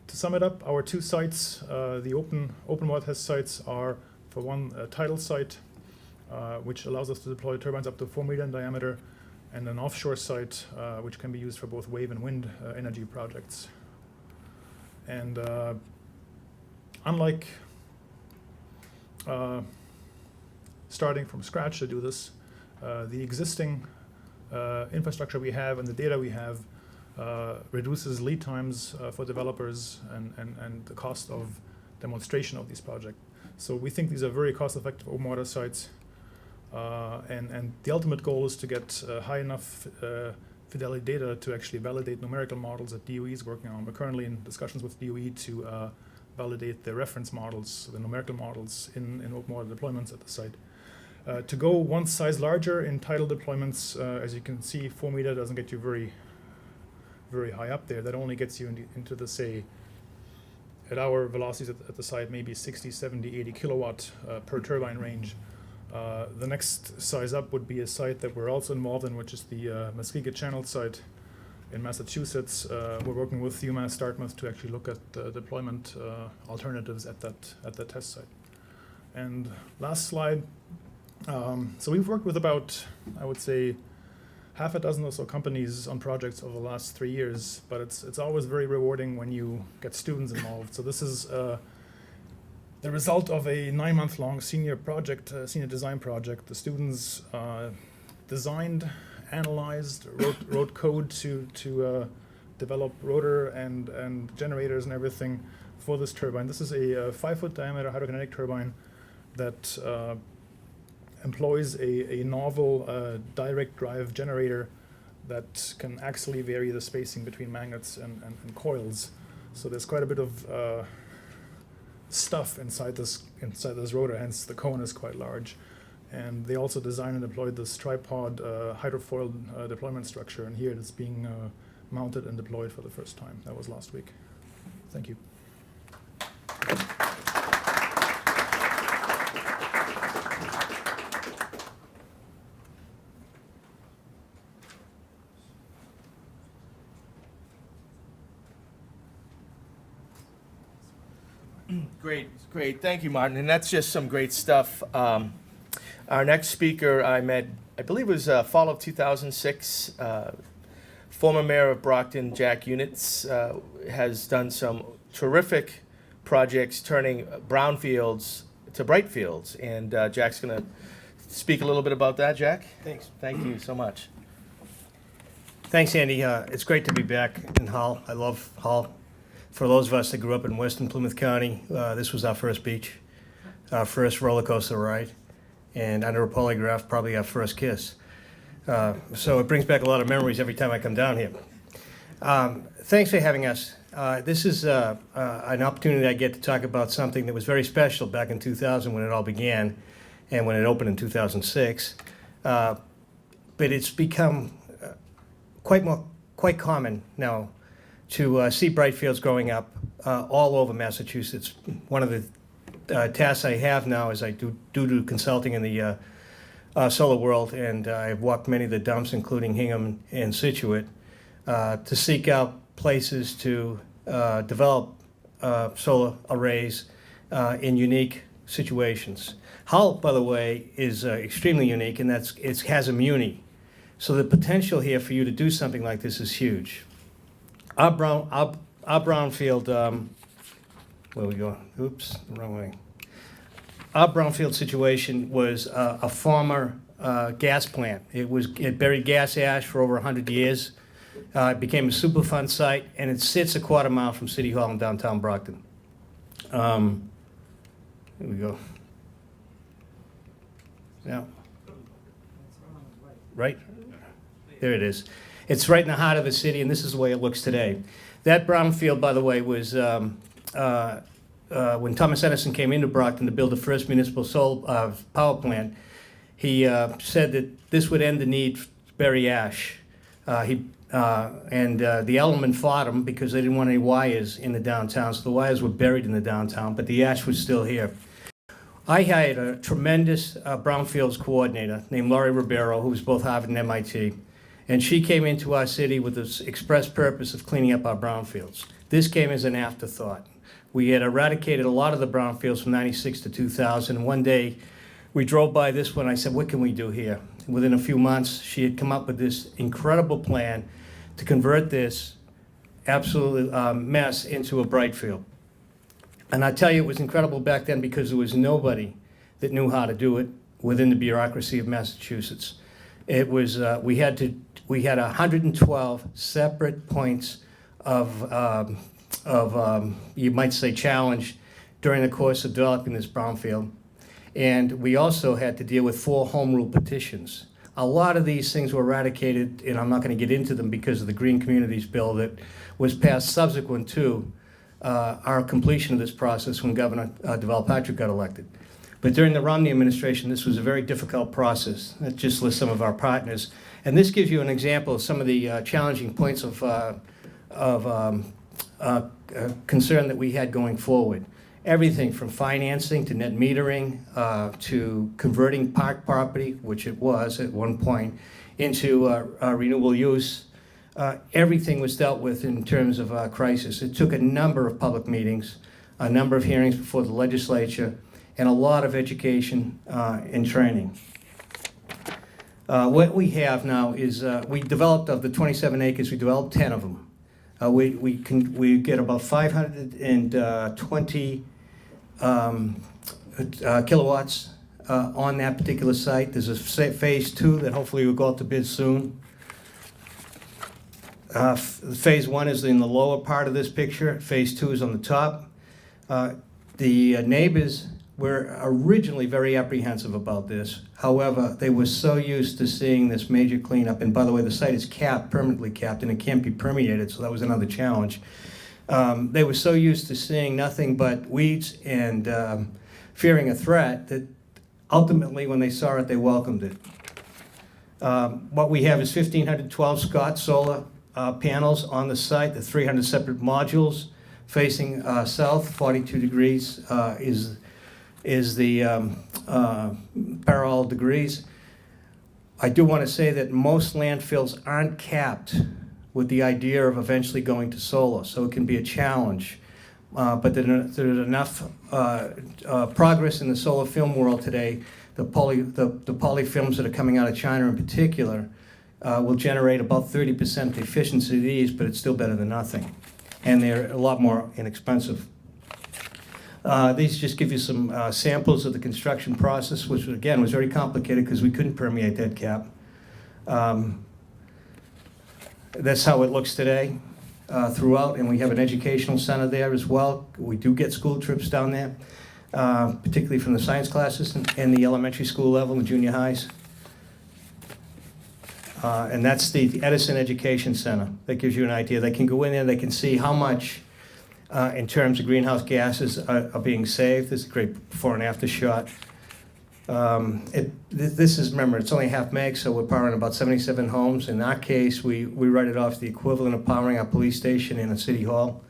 to sum it up, our two sites, the open water test sites are, for one, a tidal site, which allows us to deploy turbines up to 4 meters in diameter, and an offshore site, which can be used for both wave and wind energy projects. And unlike starting from scratch to do this, the existing infrastructure we have and the data we have reduces lead times for developers and the cost of demonstration of these projects. So we think these are very cost-effective open water sites. And the ultimate goal is to get high enough fidelity data to actually validate numerical models that DOE is working on. We're currently in discussions with DOE to validate the reference models, the numerical models in open water deployments at the site. To go one size larger in tidal deployments, as you can see, 4 meter doesn't get you very, very high up there. That only gets you into the, say, at our velocities at the site, maybe 60, 70, 80 kilowatt per turbine range. The next size up would be a site that we're also involved in, which is the Muskegon Channel site in Massachusetts. We're working with UMass Dartmouth to actually look at deployment alternatives at that test site. And last slide. So we've worked with about, I would say, half a dozen or so companies on projects over the last 3 years, but it's always very rewarding when you get students involved. So this is the result of a 9-month-long senior design project. The students designed, analyzed, wrote code to develop rotor and generators and everything for this turbine. This is a 5-foot diameter hydrokinetic turbine that employs a novel direct drive generator that can axially vary the spacing between magnets and coils. So there's quite a bit of stuff inside this rotor, hence the cone is quite large. And they also designed and deployed this tripod hydrofoil deployment structure, and here it is being mounted and deployed for the first time. That was last week. Thank you. Great. Thank you, Martin. And that's just some great stuff. Our next speaker I met, I believe it was fall of 2006. Former Mayor of Brockton, Jack Units, has done some terrific projects turning brownfields to bright fields. And Jack's going to speak a little bit about that. Jack? Thanks. Thank you so much. Thanks, Andy. It's great to be back in Hull. I love Hull. For those of us that grew up in Western Plymouth County, this was our first beach, our first roller coaster ride, and under a polygraph, probably our first kiss. So it brings back a lot of memories every time I come down here. Thanks for having us. This is an opportunity I get to talk about something that was very special back in 2000 when it all began and when it opened in 2006. But it's become quite common now to see bright fields growing up all over Massachusetts. One of the tasks I have now is I do consulting in the solar world, and I've walked many of the dumps, including Hingham and Situate, to seek out places to develop solar arrays in unique situations. Hull, by the way, is extremely unique, and it has a muni. So the potential here for you to do something like this is huge. Our brownfield, where we go? Oops, the wrong way. Our brownfield situation was a former gas plant. It buried gas ash for over 100 years. It became a Superfund site, and it sits a quarter mile from City Hall in downtown Brockton. Here we go. Yeah. Right? There it is. It's right in the heart of the city, and this is the way it looks today. That brownfield, by the way, was when Thomas Edison came into Brockton to build the first municipal solar power plant. He said that this would end the need to bury ash The element fought him because they didn't want any wires in the downtown, so the wires were buried in the downtown, but the ash was still here. I hired a tremendous brownfields coordinator named Laurie Ribeiro, who was both Harvard and MIT, and she came into our city with this express purpose of cleaning up our brownfields. This came as an afterthought. We had eradicated a lot of the brownfields from 96 to 2000, and one day we drove by this one. I said, what can we do here? Within a few months, she had come up with this incredible plan to convert this absolute mess into a bright field. And I tell you, it was incredible back then because there was nobody that knew how to do it within the bureaucracy of Massachusetts. It was we had 112 separate points of you might say challenge during the course of developing this brownfield, and we also had to deal with 4 home rule petitions. A lot of these things were eradicated, and I'm not going to get into them because of the Green Communities bill that was passed subsequent to our completion of this process when Governor Deval Patrick got elected. But during the Romney administration, this was a very difficult process. That just lists some of our partners. And this gives you an example of some of the challenging points of concern that we had going forward. Everything from financing to net metering to converting park property, which it was at one point, into renewable use. Everything was dealt with in terms of crisis. It took a number of public meetings, a number of hearings before the legislature, and a lot of education and training. What we have now is we developed, of the 27 acres, we developed 10 of them. We get about 520 kilowatts on that particular site. There's a phase 2 that hopefully will go out to bid soon. Phase 1 is in the lower part of this picture. Phase 2 is on the top. The neighbors were originally very apprehensive about this. However, they were so used to seeing this major cleanup, and by the way, the site is capped, permanently capped, and it can't be permeated, so that was another challenge. They were so used to seeing nothing but weeds and fearing a threat that ultimately, when they saw it, they welcomed it. What we have is 1,512 Scott solar panels on the site, the 300 separate modules facing south. 42 degrees is the parallel degrees. I do want to say that most landfills aren't capped with the idea of eventually going to solar, so it can be a challenge. But there's enough progress in the solar film world today. The poly films that are coming out of China in particular will generate about 30% efficiency of these, but it's still better than nothing. And they're a lot more inexpensive. These just give you some samples of the construction process, which again was very complicated because we couldn't permeate that cap. That's how it looks today throughout, and we have an educational center there as well. We do get school trips down there, particularly from the science classes and the elementary school level and junior highs. And that's the Edison Education Center. That gives you an idea. They can go in there, they can see how much in terms of greenhouse gases are being saved. This is a great before and after shot. This is, remember, it's only half meg, so we're powering about 77 homes. In our case, we write it off the equivalent of powering our police station and a city hall.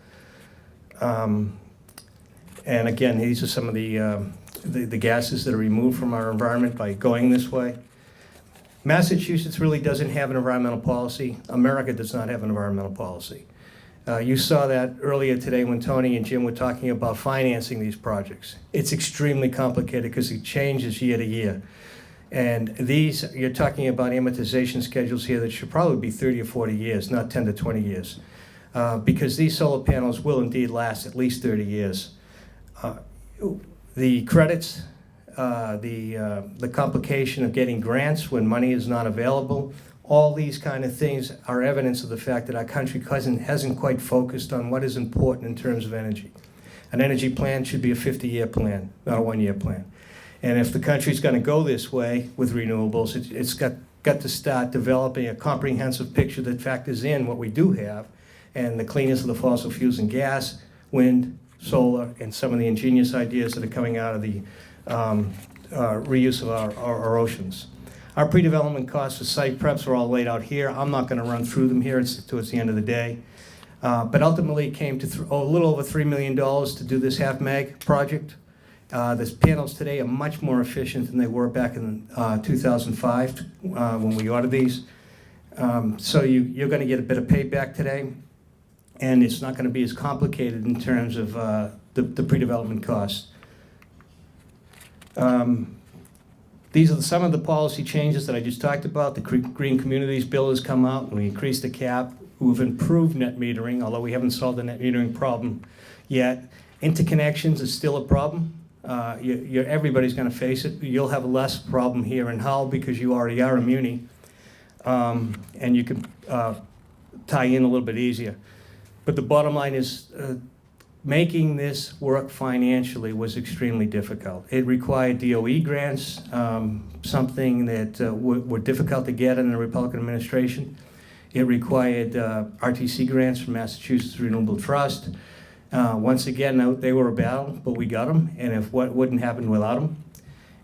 And again, these are some of the gases that are removed from our environment by going this way. Massachusetts really doesn't have an environmental policy. America does not have an environmental policy. You saw that earlier today when Tony and Jim were talking about financing these projects. It's extremely complicated because it changes year to year. And these, you're talking about amortization schedules here that should probably be 30 or 40 years, not 10 to 20 years. Because these solar panels will indeed last at least 30 years. The credits, the complication of getting grants when money is not available, all these kind of things are evidence of the fact that our country hasn't quite focused on what is important in terms of energy. An energy plan should be a 50-year plan, not a one-year plan. And if the country's going to go this way with renewables, it's got to start developing a comprehensive picture that factors in what we do have and the cleanest of the fossil fuels and gas, wind, solar, and some of the ingenious ideas that are coming out of the reuse of our oceans. Our pre-development costs for site preps are all laid out here. I'm not going to run through them here. It's towards the end of the day. But ultimately, it came to a little over $3 million to do this half-meg project. The panels today are much more efficient than they were back in 2005 when we ordered these. So you're going to get a bit of payback today, and it's not going to be as complicated in terms of the pre-development costs. These are some of the policy changes that I just talked about. The Green Communities Bill has come out, and we increased the cap. We've improved net metering, although we haven't solved the net metering problem yet. Interconnections is still a problem. Everybody's going to face it. You'll have less problem here in Hull because you already are a muni, and you can tie in a little bit easier. But the bottom line is making this work financially was extremely difficult. It required DOE grants, something that were difficult to get in the Republican administration. It required RTC grants from Massachusetts Renewable Trust. Once again, they were a battle, but we got them, and what wouldn't happen without them.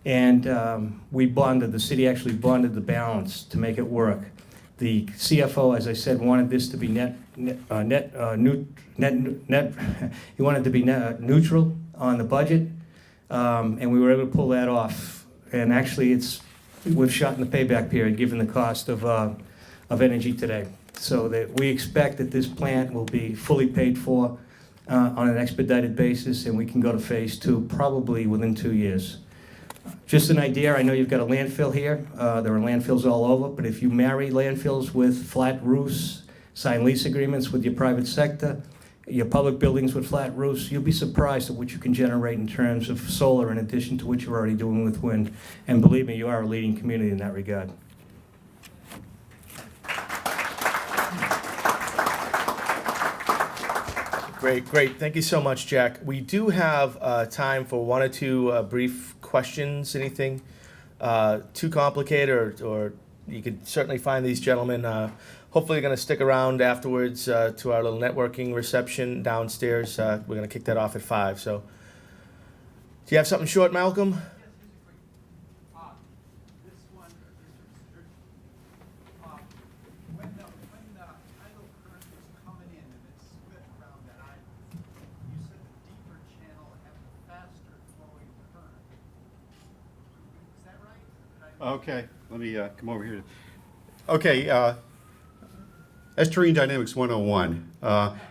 And we bonded, the city actually bonded the balance to make it work. The CFO, as I said, wanted this to be he wanted to be neutral on the budget, and we were able to pull that off. And actually, we've shot in the payback period given the cost of energy today. So that we expect that this plant will be fully paid for on an expedited basis, and we can go to phase 2 probably within 2 years. Just an idea, I know you've got a landfill here. There are landfills all over, but if you marry landfills with flat roofs, sign lease agreements with your private sector, your public buildings with flat roofs, you'll be surprised at what you can generate in terms of solar in addition to what you're already doing with wind. And believe me, you are a leading community in that regard. Great. Thank you so much, Jack. We do have time for one or two brief questions. Anything too complicated, or you could certainly find these gentlemen. Hopefully, going to stick around afterwards to our little networking reception downstairs. We're going to kick that off at 5. So, do you have something short, Malcolm? Okay, let me come over here. Okay, that's Terrain Dynamics 101.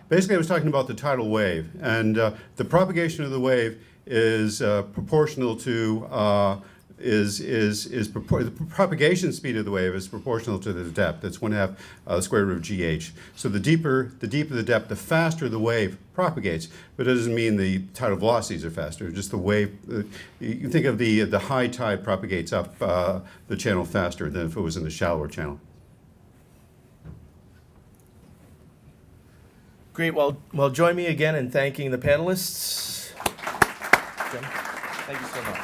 Basically, I was talking about the tidal wave, and the propagation of the wave is proportional to the propagation speed of the wave is proportional to the depth. That's 1/2 square root of GH. So the deeper the depth, the faster the wave propagates. But it doesn't mean the tidal velocities are faster. Just the wave. You think of the high tide propagates up the channel faster than if it was in the shallower channel. Great. Well, join me again in thanking the panelists. Jim, thank you so much.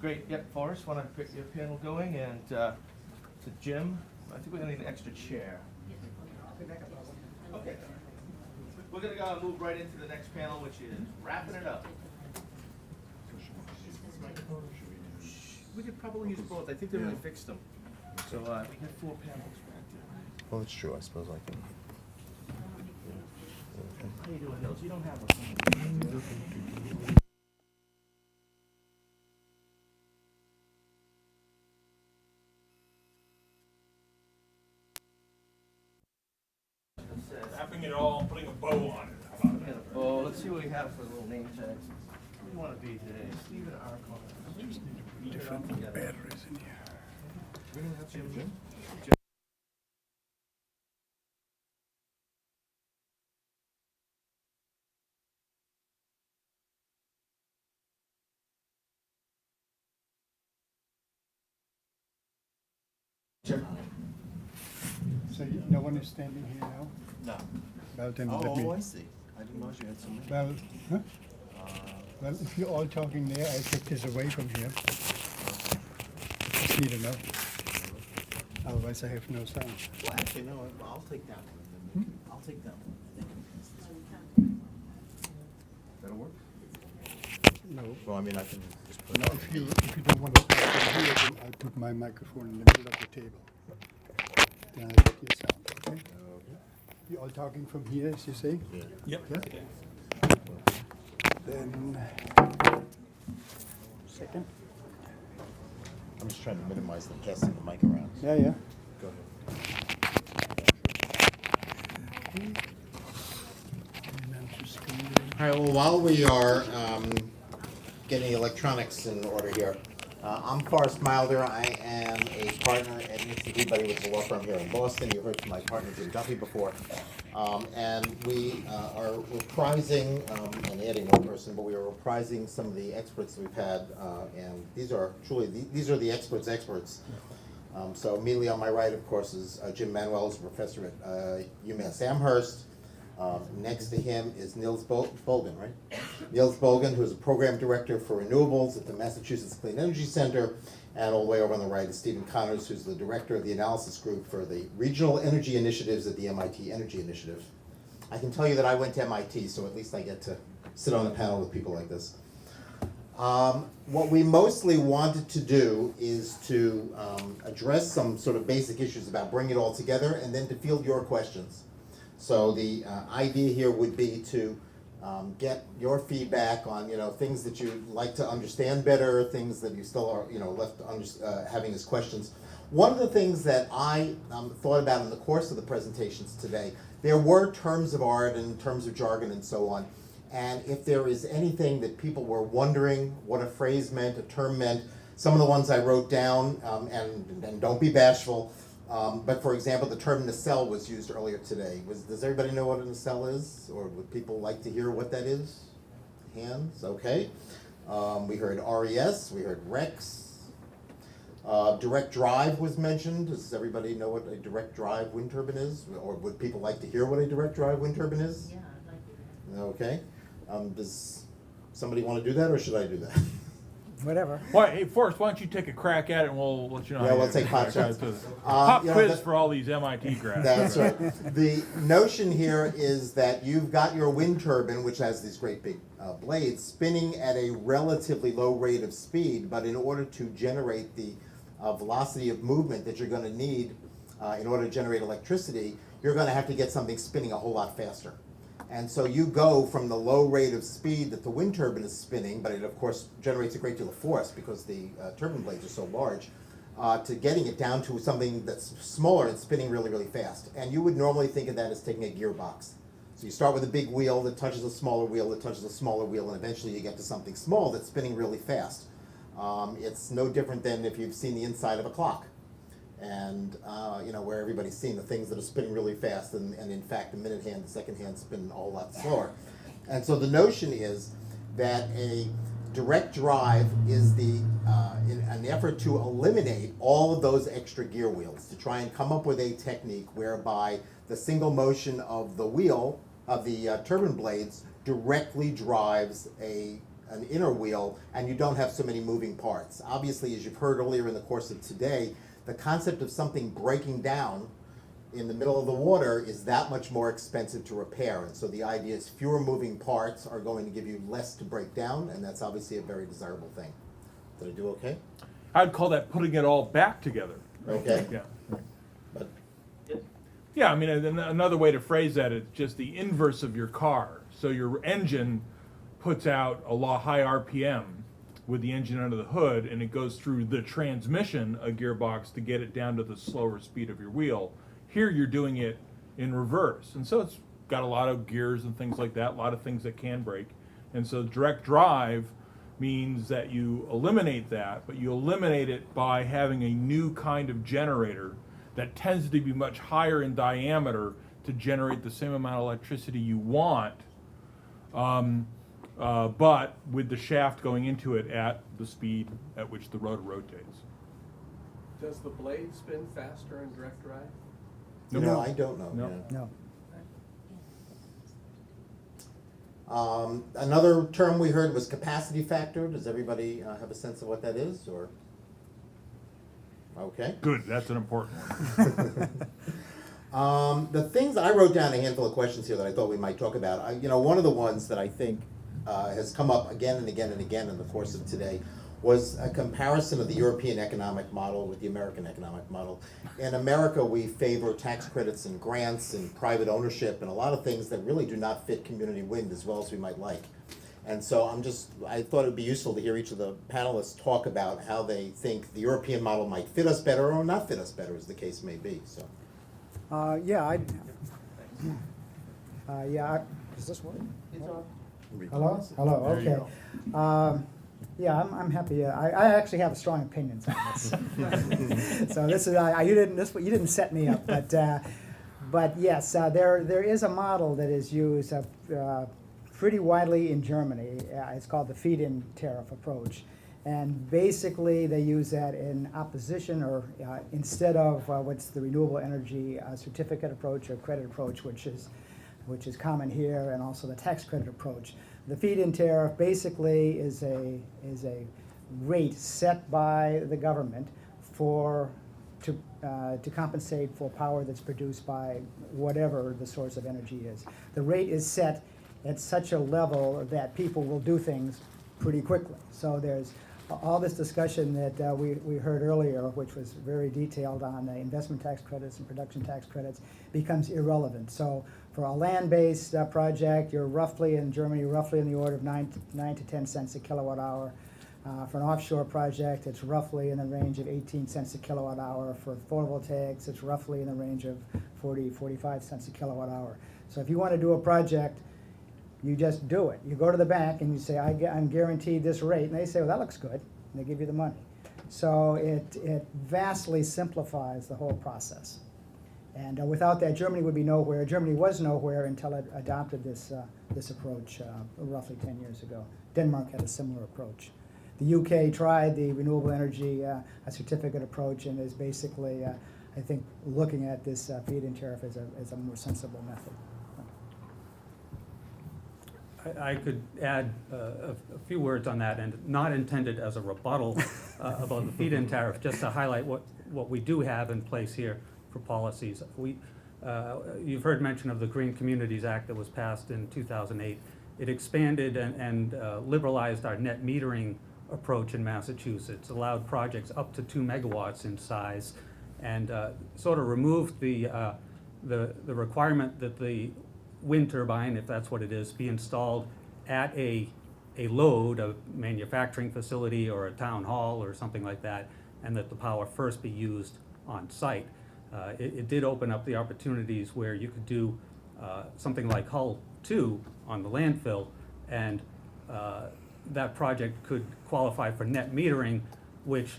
Great. Yep, Forrest, want to get your panel going, and to Jim, I think we're going to need an extra chair. Okay. We're going to move right into the next panel, which is wrapping it up. We could probably use both. I think they really fixed them. So we have 4 panels back there. Well, it's true. I suppose I can. How you doing, Hills? You don't have a... Wrapping it all, putting a bow on it. Oh, let's see what we have for a little name tags. What do you want to be today? Stephen R. Collins. Different batteries in here. We don't have Jim. So no one is standing here now? No. Well, then let me. Oh, I see. I didn't know you had so many. Well, well, if you're all talking there, I take this away from here. Just need to know. Otherwise I have no sound. Well, actually, no, I'll take that one. I'll take that one. That'll work? No. Well, I mean, I can just put No, it. if you don't want to talk from here, then I put my microphone in the middle of the table. Then I get your sound, okay? You all talking from here, as you say? Yeah. Yep. Yeah? Then, second. I'm just trying to minimize the passing the mic around. Yeah, yeah. Go ahead. And I'm just going to. All right, well, while we are getting electronics in order here, I'm Forrest Milder. I am a partner at Nixon Peabody, which is a law firm here in Boston. You heard from my partner Jim Duffy before. And we are reprising, and adding one person, but we are reprising some of the experts we've had, and these are truly, these are the experts. So immediately on my right, of course, is Jim Manuel, who's a professor at UMass Amherst. Next to him is Niels Bogan, right? Niels Bogan, who is a program director for renewables at the Massachusetts Clean Energy Center. And all the way over on the right is Stephen Connors, who's the director of the analysis group for the regional energy initiatives at the MIT Energy Initiative. I can tell you that I went to MIT, so at least I get to sit on a panel with people like this. What we mostly wanted to do is to address some sort of basic issues about bringing it all together and then to field your questions. So the idea here would be to get your feedback on, things that you'd like to understand better, things that you still are, left having as questions. One of the things that I thought about in the course of the presentations today, there were terms of art and terms of jargon and so on. And if there is anything that people were wondering what a phrase meant, a term meant, some of the ones I wrote down, and don't be bashful, but for example, the term nacelle was used earlier today. Does everybody know what a nacelle is? Or would people like to hear what that is? Hands, okay. We heard RES, we heard REX. Direct drive was mentioned. Does everybody know what a direct drive wind turbine is? Or would people like to hear what a direct drive wind turbine is? Yeah, I'd like to do that. Okay. Does somebody want to do that, or should I do that? Whatever. Why, hey, Forrest, why don't you take a crack at it and we'll let you know. Yeah, how we'll you take do. pot shots. Pop quiz that- for all these MIT grads. That's right. The notion here is that you've got your wind turbine, which has these great big blades, spinning at a relatively low rate of speed, but in order to generate the velocity of movement that you're going to need in order to generate electricity, you're going to have to get something spinning a whole lot faster. And so you go from the low rate of speed that the wind turbine is spinning, but it of course generates a great deal of force because the turbine blades are so large, to getting it down to something that's smaller and spinning really, really fast. And you would normally think of that as taking a gearbox. So you start with a big wheel that touches a smaller wheel that touches a smaller wheel, and eventually you get to something small that's spinning really fast. It's no different than if you've seen the inside of a clock. And where everybody's seen the things that are spinning really fast, and in fact the minute hand, the second hand spin a whole lot slower. And so the notion is that a direct drive is in an effort to eliminate all of those extra gear wheels, to try and come up with a technique whereby the single motion of the wheel, of the turbine blades, directly drives an inner wheel, and you don't have so many moving parts. Obviously, as you've heard earlier in the course of today, the concept of something breaking down in the middle of the water is that much more expensive to repair. And so the idea is fewer moving parts are going to give you less to break down, and that's obviously a very desirable thing. Did I do okay? I'd call that putting it all back together. Okay. Yeah. But Yeah, I mean, another way to phrase that is just the inverse of your car. So your engine puts out a high RPM with the engine under the hood, and it goes through the transmission, a gearbox, to get it down to the slower speed of your wheel. Here you're doing it in reverse. And so it's got a lot of gears and things like that, a lot of things that can break. And so direct drive means that you eliminate that, but you eliminate it by having a new kind of generator that tends to be much higher in diameter to generate the same amount of electricity you want, but with the shaft going into it at the speed at which the rotor rotates. Does the blade spin faster in direct drive? no, I don't know. No. Yeah. No. Another term we heard was capacity factor. Does everybody have a sense of what that is? Or okay? Good, that's an important one. The things, I wrote down a handful of questions here that I thought we might talk about. One of the ones that I think has come up again and again and again in the course of today was a comparison of the European economic model with the American economic model. In America, we favor tax credits and grants and private ownership and a lot of things that really do not fit community wind as well as we might like. And so I thought it would be useful to hear each of the panelists talk about how they think the European model might fit us better or not fit us better, as the case may be, so. Is this working? It's on. Hello? Hello, There you okay. I'm happy. I actually have strong opinions on this. So this is, you didn't set me up, but yes, there is a model that is used pretty widely in Germany. It's called the feed-in tariff approach. And basically, they use that in opposition or instead of what's the renewable energy certificate approach or credit approach, which is common here, and also the tax credit approach. The feed-in tariff basically is a rate set by the government to compensate for power that's produced by whatever the source of energy is. The rate is set at such a level that people will do things pretty quickly. So there's all this discussion that we heard earlier, which was very detailed on the investment tax credits and production tax credits, becomes irrelevant. So for a land-based project, you're roughly in Germany, roughly in the order of 9 to 10 cents a kilowatt hour. For an offshore project, it's roughly in the range of 18 cents a kilowatt hour. For photovoltaics, it's roughly in the range of 45 cents a kilowatt hour. So if you want to do a project, you just do it. You go to the bank and you say, I'm guaranteed this rate. And they say, well, that looks good. And they give you the money. So it vastly simplifies the whole process. And without that, Germany would be nowhere. Germany was nowhere until it adopted this approach roughly 10 years ago. Denmark had a similar approach. The UK tried the renewable energy certificate approach and is basically, I think, looking at this feed-in tariff as a more sensible method. I could add a few words on that, and not intended as a rebuttal about the feed-in tariff, just to highlight what we do have in place here for policies. You've heard mention of the Green Communities Act that was passed in 2008. It expanded and liberalized our net metering approach in Massachusetts, allowed projects up to 2 megawatts in size, and sort of removed the requirement that the wind turbine, if that's what it is, be installed at a load, a manufacturing facility or a town hall or something like that, and that the power first be used on site. It did open up the opportunities where you could do something like Hull 2 on the landfill, and that project could qualify for net metering, which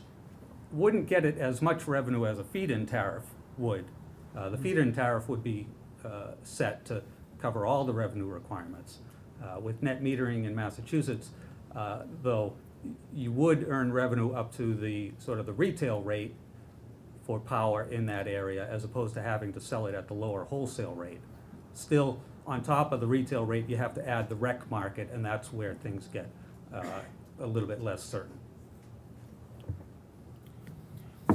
wouldn't get it as much revenue as a feed-in tariff would. The feed-in tariff would be set to cover all the revenue requirements. With net metering in Massachusetts, though, you would earn revenue up to the sort of the retail rate for power in that area, as opposed to having to sell it at the lower wholesale rate. Still, on top of the retail rate, you have to add the rec market, and that's where things get a little bit less certain.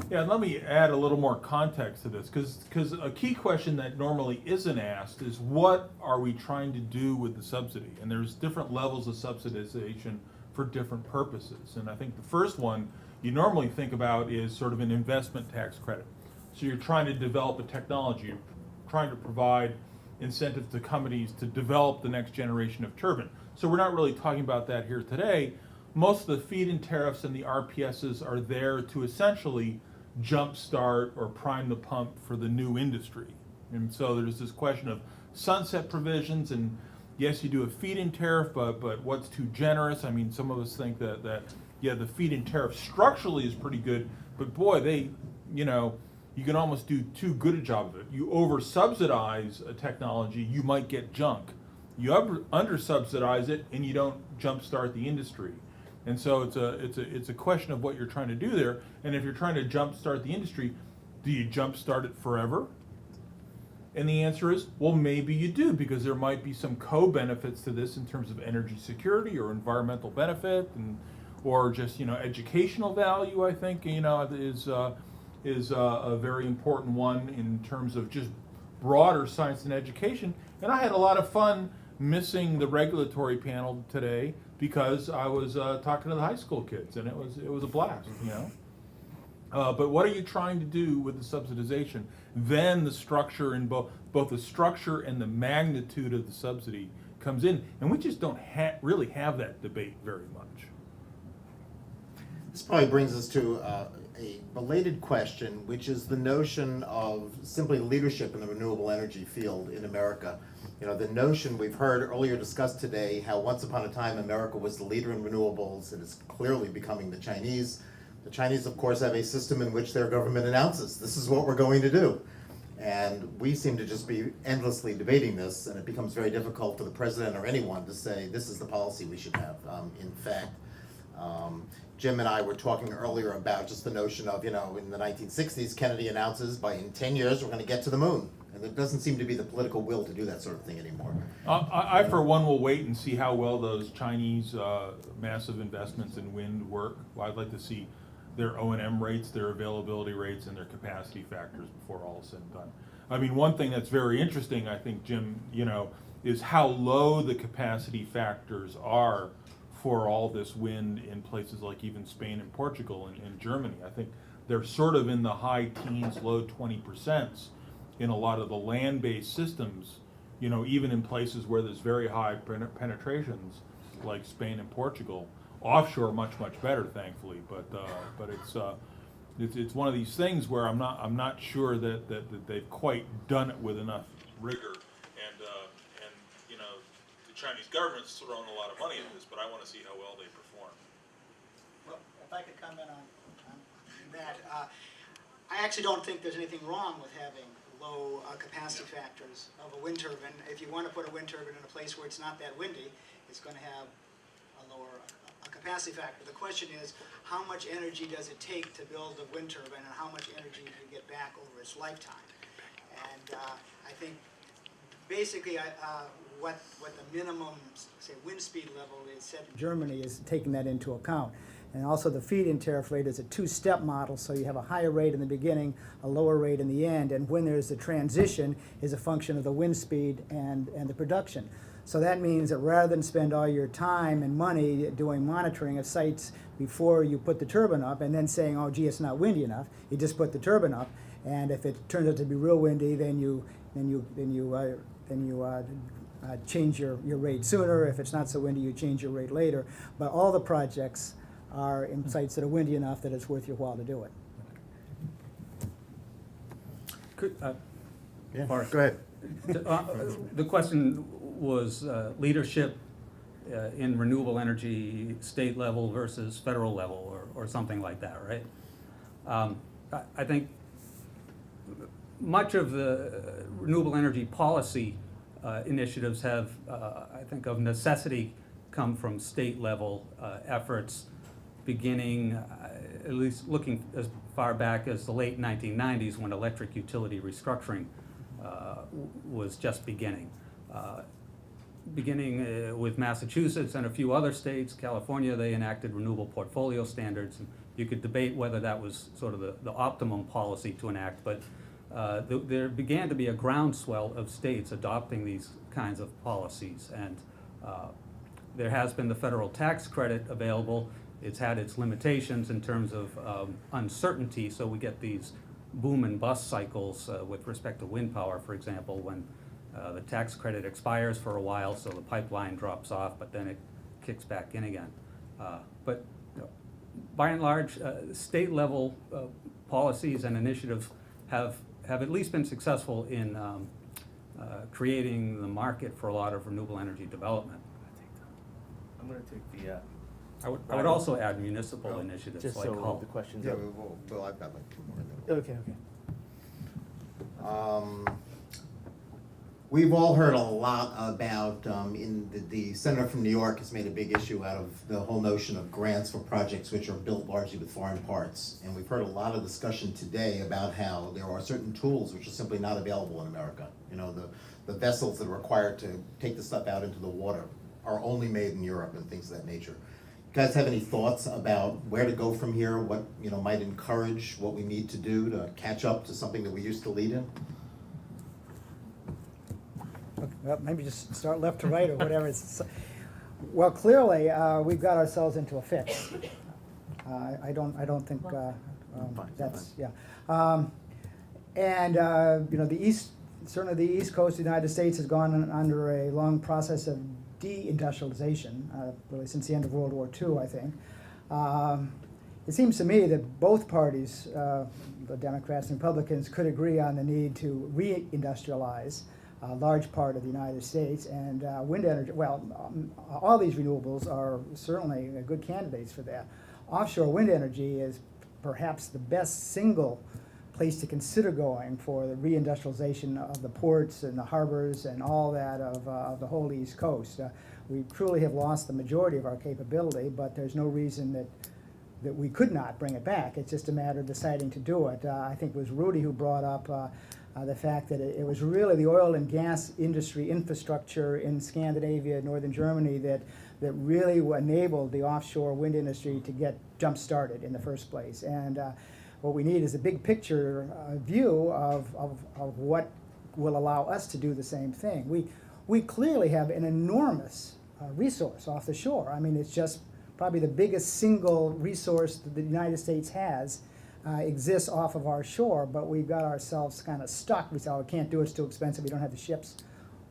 Yeah, and let me add a little more context to this, because a key question that normally isn't asked is, what are we trying to do with the subsidy? And there's different levels of subsidization for different purposes. And I think the first one you normally think about is sort of an investment tax credit. So you're trying to develop a technology, you're trying to provide incentives to companies to develop the next generation of turbine. So we're not really talking about that here today. Most of the feed-in tariffs and the RPSs are there to essentially jumpstart or prime the pump for the new industry. And so there's this question of sunset provisions, and yes, you do a feed-in tariff, but what's too generous? I mean, some of us think that the feed-in tariff structurally is pretty good, but boy, you can almost do too good a job of it. You over-subsidize a technology, you might get junk. You under-subsidize it, and you don't jumpstart the industry. And so it's a question of what you're trying to do there. And if you're trying to jumpstart the industry, do you jumpstart it forever? And the answer is, well, maybe you do, because there might be some co-benefits to this in terms of energy security or environmental benefit, or just educational value. I think is is a very important one in terms of just broader science and education. And I had a lot of fun missing the regulatory panel today because I was talking to the high school kids, and it was a blast, you know. But what are you trying to do with the subsidization? Then the structure and both the structure and the magnitude of the subsidy comes in, and we just don't really have that debate very much. This probably brings us to a related question, which is the notion of simply leadership in the renewable energy field in America. You know, the notion we've heard earlier discussed today, how once upon a time America was the leader in renewables. It is clearly becoming the Chinese. The Chinese, of course, have a system in which their government announces, this is what we're going to do. And we seem to just be endlessly debating this, and it becomes very difficult for the president or anyone to say, this is the policy we should have. In fact, Jim and I were talking earlier about just the notion of, you know, in the 1960s, Kennedy announces in 10 years we're going to get to the moon. And there doesn't seem to be the political will to do that sort of thing anymore. I for one, will wait and see how well those Chinese massive investments in wind work. Well, I'd like to see their O&M rates, their availability rates, and their capacity factors before all is said and done. I mean, one thing that's very interesting, I think, Jim, you know, is how low the capacity factors are for all this wind in places like even Spain and Portugal and Germany. I think they're sort of in the high teens, low 20% in a lot of the land-based systems, you know, even in places where there's very high penetrations like Spain and Portugal. Offshore, much better, thankfully, but it's one of these things where I'm not sure that they've quite done it with enough rigor, and you know, the Chinese government's thrown a lot of money at this, but I want to see how well they perform. Well, if I could comment on that, I actually don't think there's anything wrong with having low capacity factors of a wind turbine. If you want to put a wind turbine in a place where it's not that windy, it's going to have a lower capacity factor. The question is, how much energy does it take to build a wind turbine, and how much energy do you get back over its lifetime? And I think basically what the minimum, say, wind speed level is set in Germany is taking that into account. And also the feed-in tariff rate is a two-step model, so you have a higher rate in the beginning, a lower rate in the end, and when there's a transition is a function of the wind speed and the production. So that means that rather than spend all your time and money doing monitoring of sites before you put the turbine up and then saying, oh gee, it's not windy enough, you just put the turbine up, and if it turns out to be real windy, then you change your rate sooner. If it's not so windy, you change your rate later. But all the projects are in sites that are windy enough that it's worth your while to do it. Yeah, Mark. go ahead. The question was leadership in renewable energy, state level versus federal level, or something like that, right? I think much of the renewable energy policy initiatives have, I think, of necessity come from state level efforts beginning, at least looking as far back as the late 1990s when electric utility restructuring was just beginning. Beginning with Massachusetts and a few other states, California, they enacted renewable portfolio standards. And you could debate whether that was sort of the optimum policy to enact, but there began to be a groundswell of states adopting these kinds of policies. And there has been the federal tax credit available. It's had its limitations in terms of uncertainty, so we get these boom and bust cycles with respect to wind power, for example, when the tax credit expires for a while, so the pipeline drops off, but then it kicks back in again. But by and large, state level policies and initiatives have at least been successful in creating the market for a lot of renewable energy development. I'm going to take the... I would also add municipal initiatives just like so Hull. the questions Yeah, are... well, I've got like two more. And then Okay. we've all heard a lot about, the senator from New York has made a big issue out of the whole notion of grants for projects which are built largely with foreign parts. And we've heard a lot of discussion today about how there are certain tools which are simply not available in America. You know, the vessels that are required to take the stuff out into the water are only made in Europe and things of that nature. guys have any thoughts about where to go from here? What, might encourage what we need to do to catch up to something that we used to lead in? Well, maybe just start left to right or whatever. Well, clearly, we've got ourselves into a fix. I don't think that's, yeah. The East, certainly the East Coast of the United States has gone under a long process of deindustrialization, really since the end of World War II, I think. It seems to me that both parties, the Democrats and Republicans, could agree on the need to reindustrialize a large part of the United States, and wind energy, all these renewables are certainly good candidates for that. Offshore wind energy is perhaps the best single place to consider going for the reindustrialization of the ports and the harbors and all that of the whole East Coast. We truly have lost the majority of our capability, but there's no reason that we could not bring it back. It's just a matter of deciding to do it. I think it was Rudy who brought up the fact that it was really the oil and gas industry infrastructure in Scandinavia, northern Germany, that really enabled the offshore wind industry to get jump-started in the first place. And what we need is a big picture view of what will allow us to do the same thing. We clearly have an enormous resource off the shore. I mean, it's just probably the biggest single resource that the United States has exists off of our shore, but we've got ourselves kind of stuck. We say, oh, we can't do it, it's too expensive, we don't have the ships.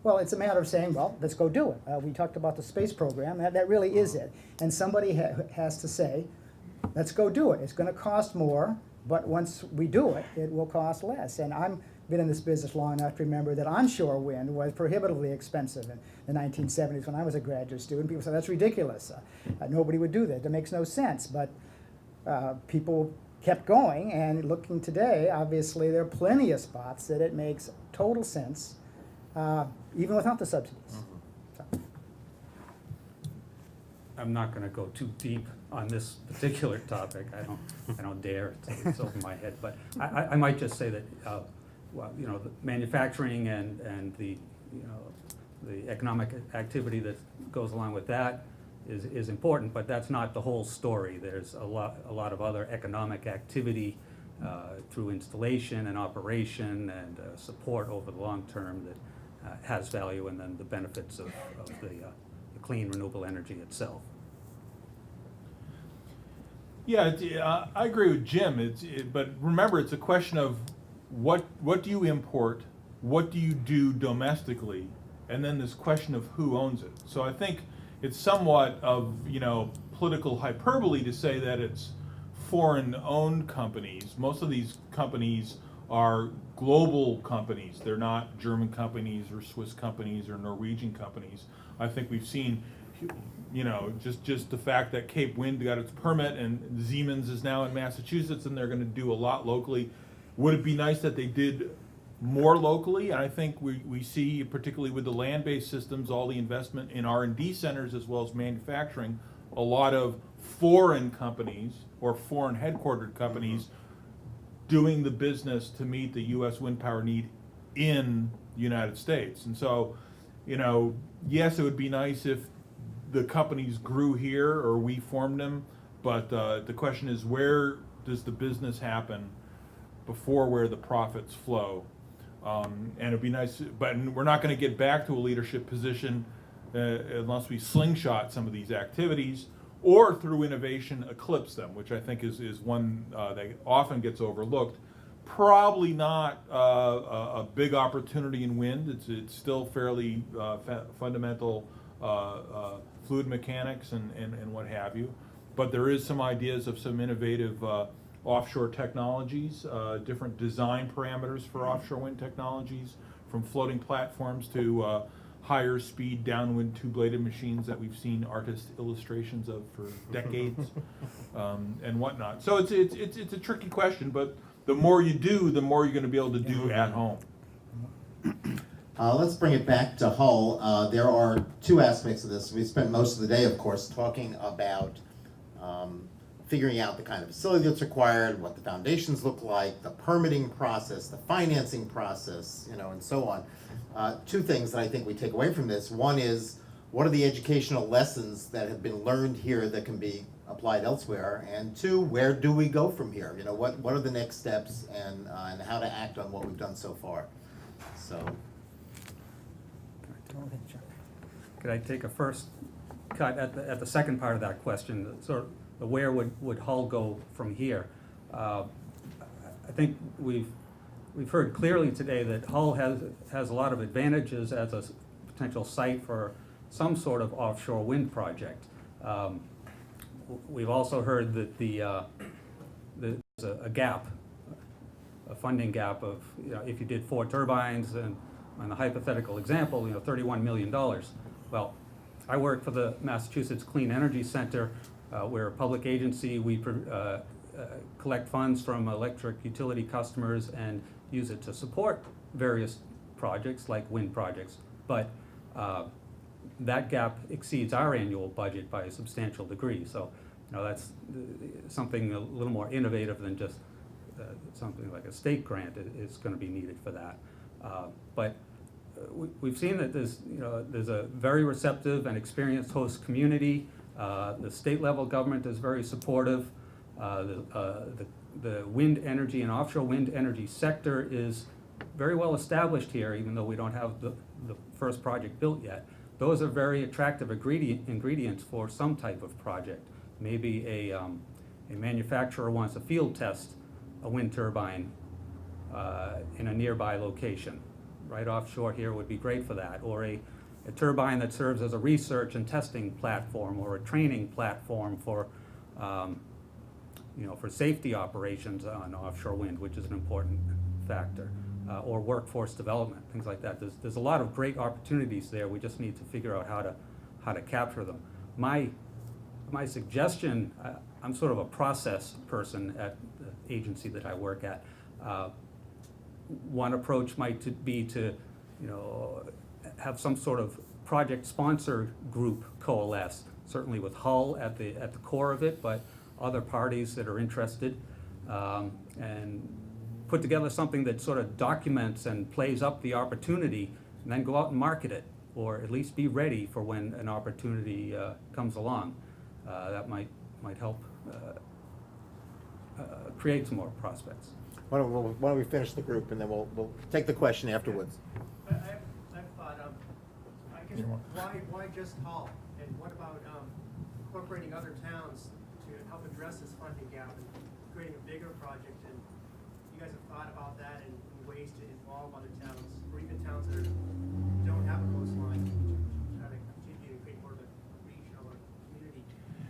Well, it's a matter of saying, well, let's go do it. We talked about the space program, that really is it. And somebody has to say, let's go do it. It's going to cost more, but once we do it, it will cost less. And I've been in this business long enough to remember that onshore wind was prohibitively expensive in the 1970s when I was a graduate student. People said, that's ridiculous. Nobody would do that. That makes no sense. But people kept going, and looking today, obviously there are plenty of spots that it makes total sense, even without the subsidies. So. I'm not going to go too deep on this particular topic. I don't dare. It's over my head. But I might just say that the manufacturing and the the economic activity that goes along with that is important, but that's not the whole story. There's a lot of other economic activity through installation and operation and support over the long term that has value, and then the benefits of the clean renewable energy itself. Yeah, I agree with Jim. But remember, it's a question of what do you import, what do you do domestically, and then this question of who owns it. So I think it's somewhat of political hyperbole to say that it's foreign-owned companies. Most of these companies are global companies. They're not German companies or Swiss companies or Norwegian companies. I think we've seen, just the fact that Cape Wind got its permit and Siemens is now in Massachusetts and they're going to do a lot locally. Would it be nice that they did more locally? And I think we see, particularly with the land-based systems, all the investment in R&D centers as well as manufacturing, a lot of foreign companies or foreign headquartered companies doing the business to meet the U.S. wind power need in the United States. And so, yes, it would be nice if the companies grew here or we formed them, but the question is, where does the business happen before where the profits flow? And it'd be nice, but we're not going to get back to a leadership position unless we slingshot some of these activities or through innovation eclipse them, which I think is one that often gets overlooked. Probably not a big opportunity in wind. It's still fairly fundamental fluid mechanics and what have you. But there is some ideas of some innovative offshore technologies, different design parameters for offshore wind technologies, from floating platforms to higher speed downwind two-bladed machines that we've seen artist illustrations of for decades, and whatnot. So it's a tricky question, but the more you do, the more you're going to be able to do at home. Let's bring it back to Hull. There are two aspects of this. We spent most of the day, of course, talking about figuring out the kind of facility that's required, what the foundations look like, the permitting process, the financing process, and so on. Two things that I think we take away from this. One is what are the educational lessons that have been learned here that can be applied elsewhere? And two, where do we go from here? You know, what are the next steps, and how to act on what we've done so far? So, Could I take a first cut at the second part of that question? Sort of the where would Hull go from here? I think we've heard clearly today that Hull has a lot of advantages as a potential site for some sort of offshore wind project. We've also heard that there's a gap, a funding gap of, you know, if you did 4 turbines and on the hypothetical example, you know, $31 million. Well, I work for the Massachusetts Clean Energy Center. We're a public agency. We collect funds from electric utility customers and use it to support various projects like wind projects. But that gap exceeds our annual budget by a substantial degree. So, you know, that's something a little more innovative than just something like a state grant is going to be needed for that. But we've seen that there's a very receptive and experienced host community. The state level government is very supportive. The wind energy and offshore wind energy sector is very well established here, even though we don't have the first project built yet. Those are very attractive ingredients for some type of project. Maybe a manufacturer wants to field test a wind turbine in a nearby location. Right offshore here would be great for that. Or a turbine that serves as a research and testing platform or a training platform for for safety operations on offshore wind, which is an important factor, or workforce development, things like that. There's a lot of great opportunities there. We just need to figure out how to capture them. My suggestion, I'm sort of a process person at the agency that I work at. One approach might be to, have some sort of project sponsor group coalesce, certainly with Hull at the core of it, but other parties that are interested, and put together something that sort of documents and plays up the opportunity, and then go out and market it, or at least be ready for when an opportunity comes along. That might help create some more prospects. why don't we finish the group, and then we'll take the question afterwards. I've thought of, I guess, why just Hull? And what about incorporating other towns to help address this funding gap and creating a bigger project? And you guys have thought about that and ways to involve other towns, or even towns that don't have a coastline, try to continue to create more of a regional or community.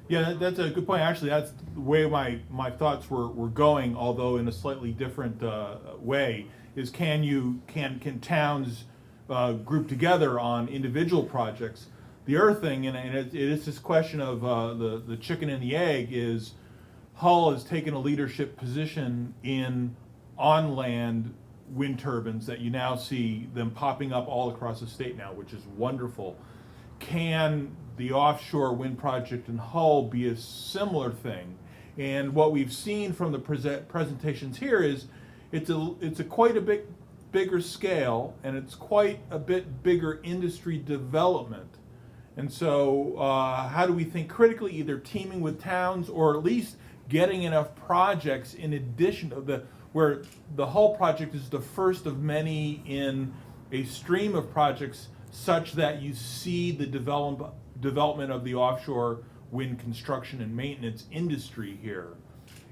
Yeah, that's a good point. Actually, that's the way my thoughts were going, although in a slightly different way. Is can towns group together on individual projects? The other thing, and it is this question of the chicken and the egg, is Hull has taken a leadership position in on-land wind turbines that you now see them popping up all across the state now, which is wonderful. Can the offshore wind project in Hull be a similar thing? And what we've seen from the presentations here is it's a quite a bit bigger scale, and it's quite a bit bigger industry development. And so how do we think critically, either teaming with towns or at least getting enough projects in addition to where the Hull project is the first of many in a stream of projects, such that you see the development of the offshore wind construction and maintenance industry here.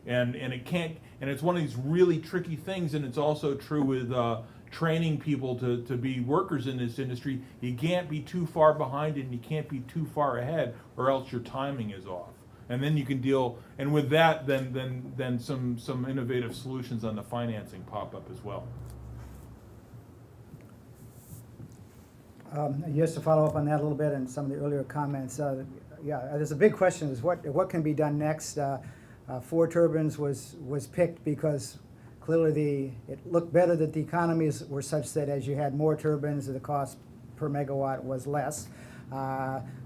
And it's one of these really tricky things, and it's also true with training people to be workers in this industry. You can't be too far behind and you can't be too far ahead, or else your timing is off. And then you can deal, and with that, then some innovative solutions on the financing pop up as well. Just to follow up on that a little bit and some of the earlier comments, there's a big question: is what can be done next? 4 turbines was picked because clearly it looked better that the economies were such that as you had more turbines, the cost per megawatt was less.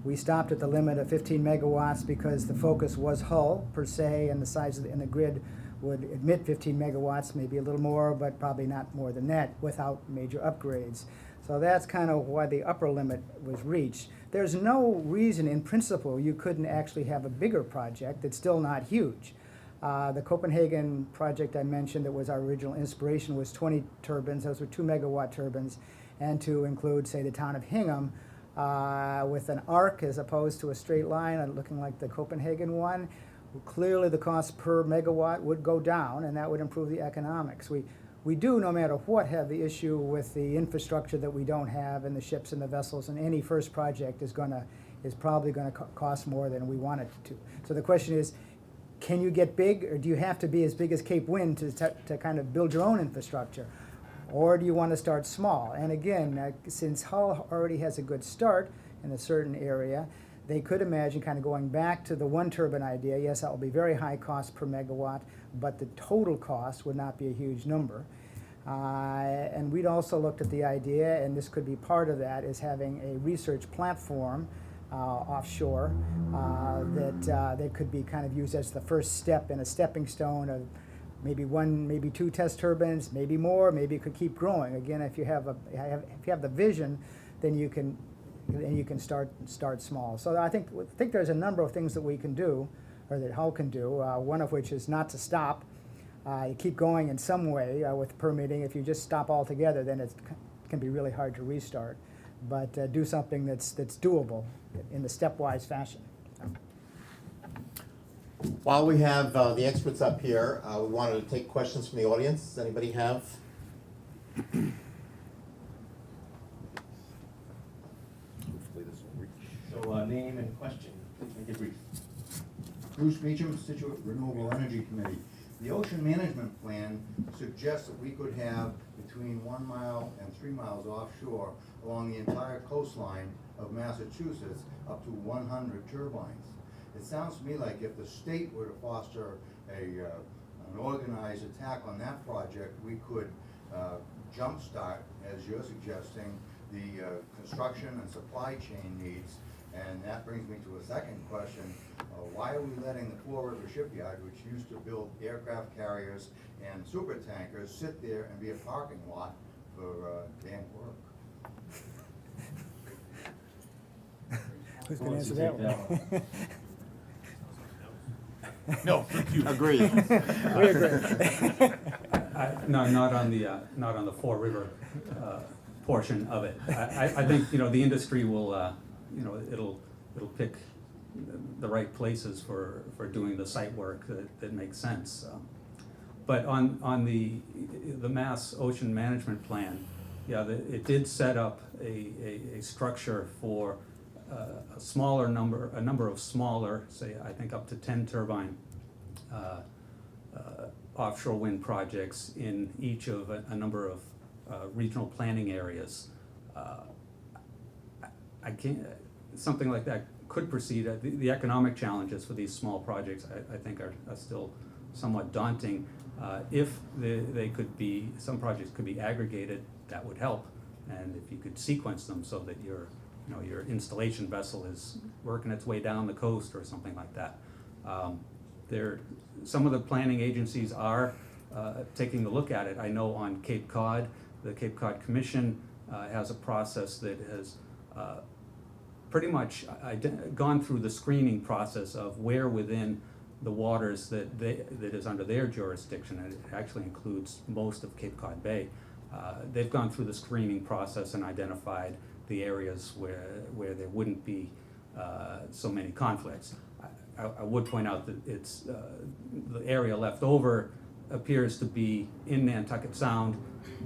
We stopped at the limit of 15 megawatts because the focus was Hull per se, and the size of the grid would admit 15 megawatts, maybe a little more, but probably not more than that without major upgrades. So that's kind of why the upper limit was reached. There's no reason in principle you couldn't actually have a bigger project. It's still not huge. The Copenhagen project I mentioned that was our original inspiration was 20 turbines. Those were 2 megawatt turbines. And to include, say, the town of Hingham with an arc as opposed to a straight line looking like the Copenhagen one, clearly the cost per megawatt would go down, and that would improve the economics. We do, no matter what, have the issue with the infrastructure that we don't have and the ships and the vessels, and any first project is probably going to cost more than we want it to. So the question is, can you get big, or do you have to be as big as Cape Wind to kind of build your own infrastructure? Or do you want to start small? And again, since Hull already has a good start in a certain area, they could imagine kind of going back to the one turbine idea. Yes, that will be very high cost per megawatt, but the total cost would not be a huge number. And we'd also looked at the idea, and this could be part of that, is having a research platform offshore that could be kind of used as the first step in a stepping stone of maybe 1, maybe 2 test turbines, maybe more, maybe it could keep growing. Again, if you have the vision, then you can start small. So I think there's a number of things that we can do, or that Hull can do. One of which is not to stop. You keep going in some way with permitting. If you just stop altogether, then it can be really hard to restart. But do something that's doable in the stepwise fashion. While we have the experts up here, we wanted to take questions from the audience. Does anybody have? So name and question. Make it brief. Bruce Meacham, Situate Renewable Energy Committee. The ocean management plan suggests that we could have between 1 mile and 3 miles offshore along the entire coastline of Massachusetts up to 100 turbines. It sounds to me like if the state were to foster an organized attack on that project, we could jumpstart, as you're suggesting, the construction and supply chain needs. And that brings me to a second question. Why are we letting the Fall River Shipyard, which used to build aircraft carriers and super tankers, sit there and be a parking lot for damn work? Who's going to answer that one? No, you agree. We agree. No, not on the Fall River portion of it. I think the industry will it'll pick the right places for doing the site work that makes sense. But on the Mass Ocean Management Plan, it did set up a structure for a number of smaller, say I think up to 10 turbine offshore wind projects in each of a number of regional planning areas. Something like that could proceed. The economic challenges for these small projects, I think, are still somewhat daunting. If some projects could be aggregated, that would help. And if you could sequence them so that your installation vessel is working its way down the coast or something like that. Some of the planning agencies are taking a look at it. I know on Cape Cod, the Cape Cod Commission has a process that has pretty much gone through the screening process of where within the waters that is under their jurisdiction, and it actually includes most of Cape Cod Bay. They've gone through the screening process and identified the areas where there wouldn't be so many conflicts. I would point out that it's the area left over appears to be in Nantucket Sound,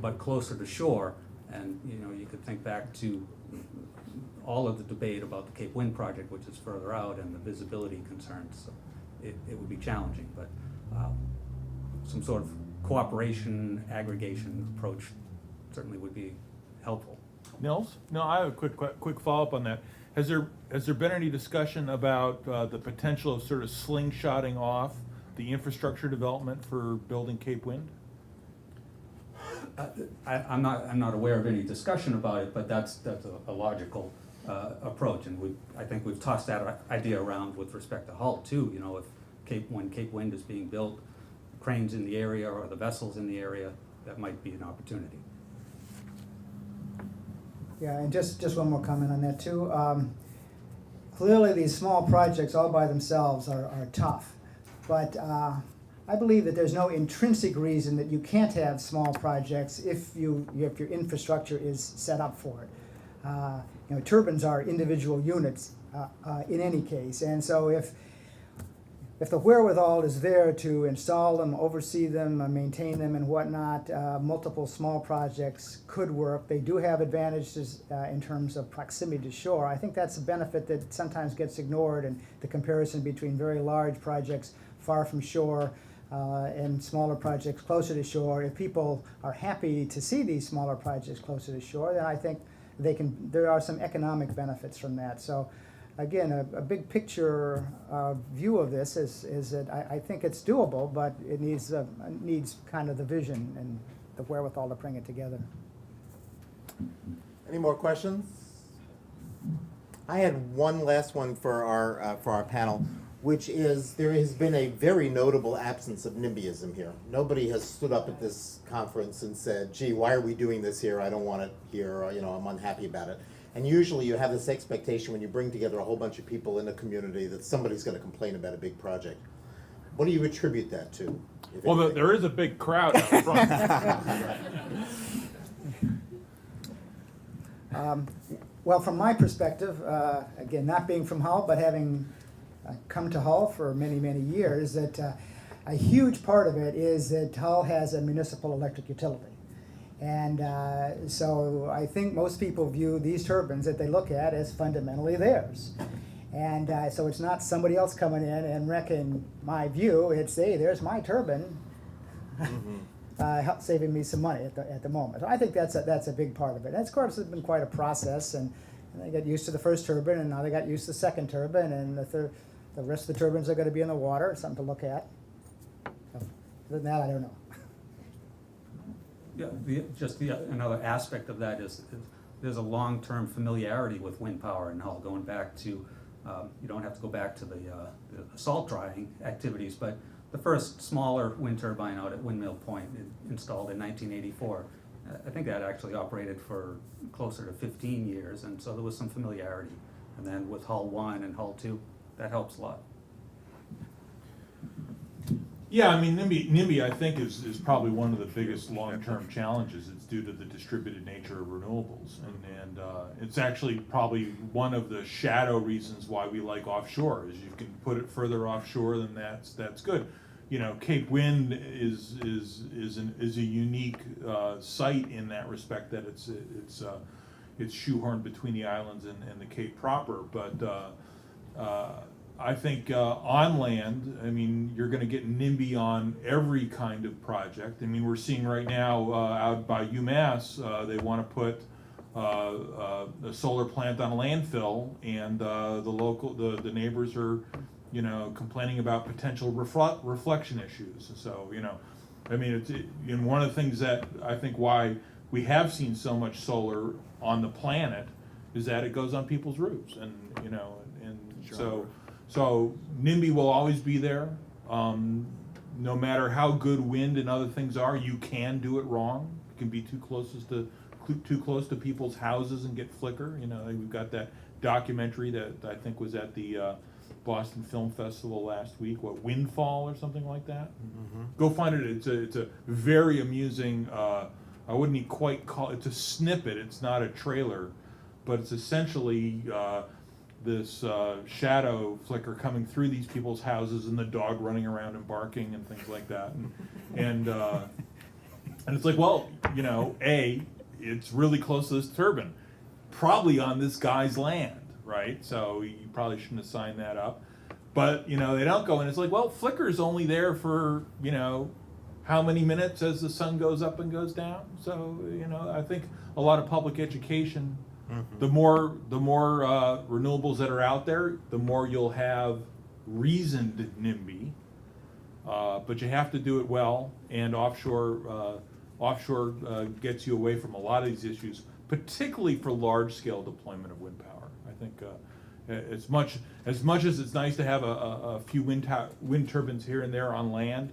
but closer to shore. And you could think back to all of the debate about the Cape Wind project, which is further out, and the visibility concerns. So it would be challenging, but some sort of cooperation, aggregation approach certainly would be helpful. Nils? No, I have a quick follow-up on that. Has there been any discussion about the potential of sort of slingshotting off the infrastructure development for building Cape Wind? I'm not aware of any discussion about it, but that's a logical approach, and I think we've tossed that idea around with respect to Hull too. When Cape Wind is being built, cranes in the area or the vessels in the area, that might be an opportunity. Yeah, and just one more comment on that too. Clearly, these small projects all by themselves are tough, but I believe that there's no intrinsic reason that you can't have small projects if your infrastructure is set up for it. Turbines are individual units in any case, and so if the wherewithal is there to install them, oversee them, maintain them, and whatnot, multiple small projects could work. They do have advantages in terms of proximity to shore. I think that's a benefit that sometimes gets ignored in the comparison between very large projects far from shore and smaller projects closer to shore. If people are happy to see these smaller projects closer to shore, then I think there are some economic benefits from that. So again, a big picture view of this is that I think it's doable, but it needs kind of the vision and the wherewithal to bring it together. Any more questions? I had one last one for our panel, which is there has been a very notable absence of NIMBYism here. Nobody has stood up at this conference and said, "Gee, why are we doing this here? I don't want it here. Or, I'm unhappy about it." And usually you have this expectation when you bring together a whole bunch of people in a community that somebody's going to complain about a big project. What do you attribute that to? Well, there is a big crowd out front. Well, from my perspective, again, not being from Hull, but having come to Hull for many, many years, that a huge part of it is that Hull has a municipal electric utility. And so I think most people view these turbines that they look at as fundamentally theirs. And so it's not somebody else coming in and wrecking my view. It's, hey, there's my turbine, saving me some money at the moment. So I think that's a big part of it. And of course, it's been quite a process. And they got used to the first turbine, and now they got used to the second turbine, and the rest of the turbines are going to be in the water. It's something to look at. So, other than that, I don't know. Yeah, another aspect of that is there's a long-term familiarity with wind power in Hull, going back to, you don't have to go back to the salt drying activities, but the first smaller wind turbine out at Windmill Point installed in 1984. I think that actually operated for closer to 15 years, and so there was some familiarity. And then with Hull 1 and Hull 2, that helps a lot. Yeah, I mean, NIMBY, I think, is probably one of the biggest long-term challenges. It's due to the distributed nature of renewables. And it's actually probably one of the shadow reasons why we like offshore, is you can put it further offshore, then that's good. Cape Wind is a unique site in that respect, that it's shoehorned between the islands and the Cape proper. But I think on land, I mean, you're going to get NIMBY on every kind of project. I mean, we're seeing right now out by UMass, they want to put a solar plant on a landfill, and the neighbors are, complaining about potential reflection issues. So, I mean, one of the things that I think why we have seen so much solar on the planet is that it goes on people's roofs, and sure. So NIMBY will always be there. No matter how good wind and other things are, you can do it wrong. You can be too close to people's houses and get flicker. We've got that documentary that I think was at the Boston Film Festival last week. What, Windfall or something like that? Mm-hmm. Go find it. It's a very amusing. I wouldn't quite call it. It's a snippet. It's not a trailer, but it's essentially. This shadow flicker coming through these people's houses, and the dog running around and barking and things like that, and it's like, well, it's really close to this turbine, probably on this guy's land, right? So you probably shouldn't have signed that up, but they don't go, and it's like, well, flicker's only there for how many minutes as the sun goes up and goes down. So I think a lot of public education. Mm-hmm. The more renewables that are out there, the more you'll have reasoned NIMBY, but you have to do it well. And offshore gets you away from a lot of these issues, particularly for large-scale deployment of wind power. I think as much as it's nice to have a few wind turbines here and there on land,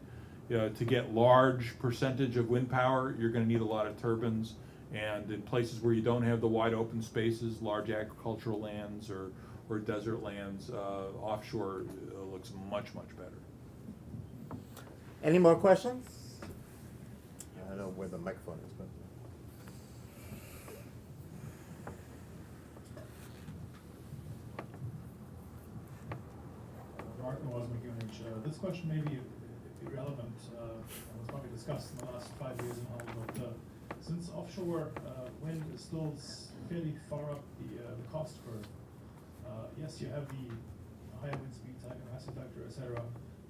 to get large percentage of wind power, you're going to need a lot of turbines. And in places where you don't have the wide open spaces, large agricultural lands or desert lands, offshore looks much, much better. Any more questions? I don't know where the microphone is, but. This question may be irrelevant, and was probably discussed in the last 5 years in Hull, but since offshore wind is still fairly far up the cost curve, yes, you have the higher wind speeds, higher capacity factor, etc.,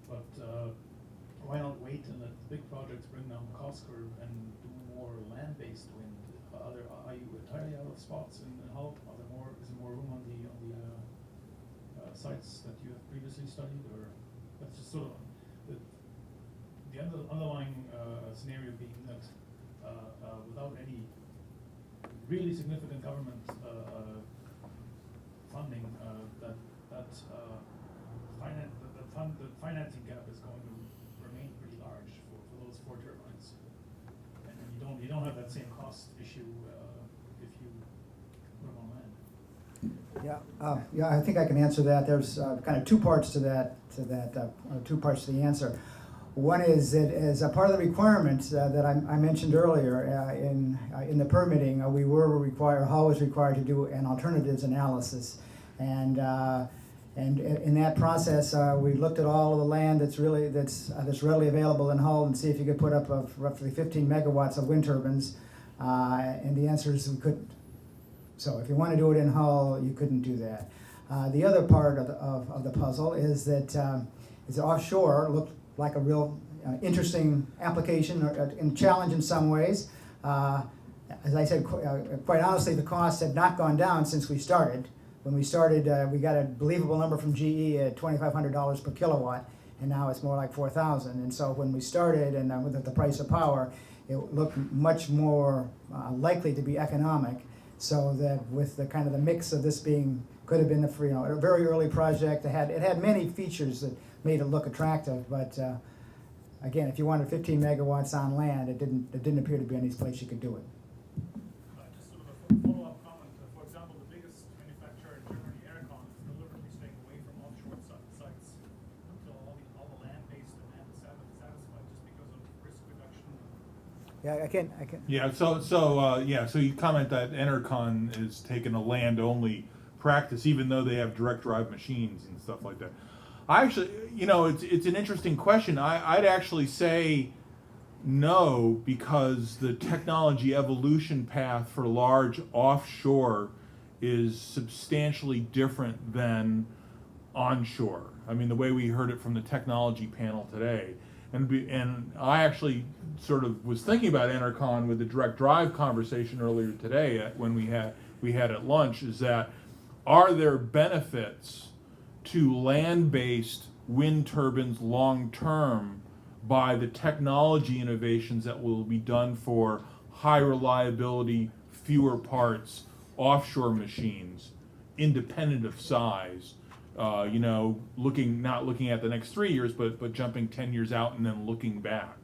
but why not wait and let big projects bring down the cost curve and do more land-based wind? Are you entirely out of spots in Hull? Is there more room on the sites that you have previously studied, or that's just sort of the underlying scenario being that without any really significant government funding, the financing gap is going to remain pretty large for those 4 turbines, and you don't have that same cost issue if you put them on land. Yeah, I think I can answer that. There's kind of 2 parts to that, 2 parts to the answer. One is that as a part of the requirements that I mentioned earlier in the permitting, Hull was required to do an alternatives analysis, and in that process we looked at all of the land that's readily available in Hull and see if you could put up roughly 15 megawatts of wind turbines, and the answer is we couldn't. So if you want to do it in Hull, you couldn't do that. The other part of the puzzle is that offshore looked like a real interesting application and challenge in some ways. As I said, quite honestly, the costs have not gone down since we started. When we started, we got a believable number from GE at $2,500 per kilowatt, and now it's more like $4,000. And so when we started, and with the price of power, it looked much more likely to be economic. So that with the kind of the mix of this could have been a very early project. It had many features that made it look attractive, but again, if you wanted 15 megawatts on land, it didn't appear to be any place you could do it. Just sort of a follow-up comment. For example, the biggest manufacturer in Germany, Aircon, is deliberately staying away from offshore sites until all the land-based demand is satisfied, just because of risk reduction. Yeah, I can. Yeah, so you comment that Enercon is taking a land-only practice, even though they have direct drive machines and stuff like that. I actually, it's an interesting question. I'd actually say no, because the technology evolution path for large offshore is substantially different than onshore. I mean, the way we heard it from the technology panel today. And I actually sort of was thinking about Enercon with the direct drive conversation earlier today when we had at lunch, is that are there benefits to land-based wind turbines long-term by the technology innovations that will be done for high reliability, fewer parts, offshore machines, independent of size, not looking at the next 3 years, but jumping 10 years out and then looking back.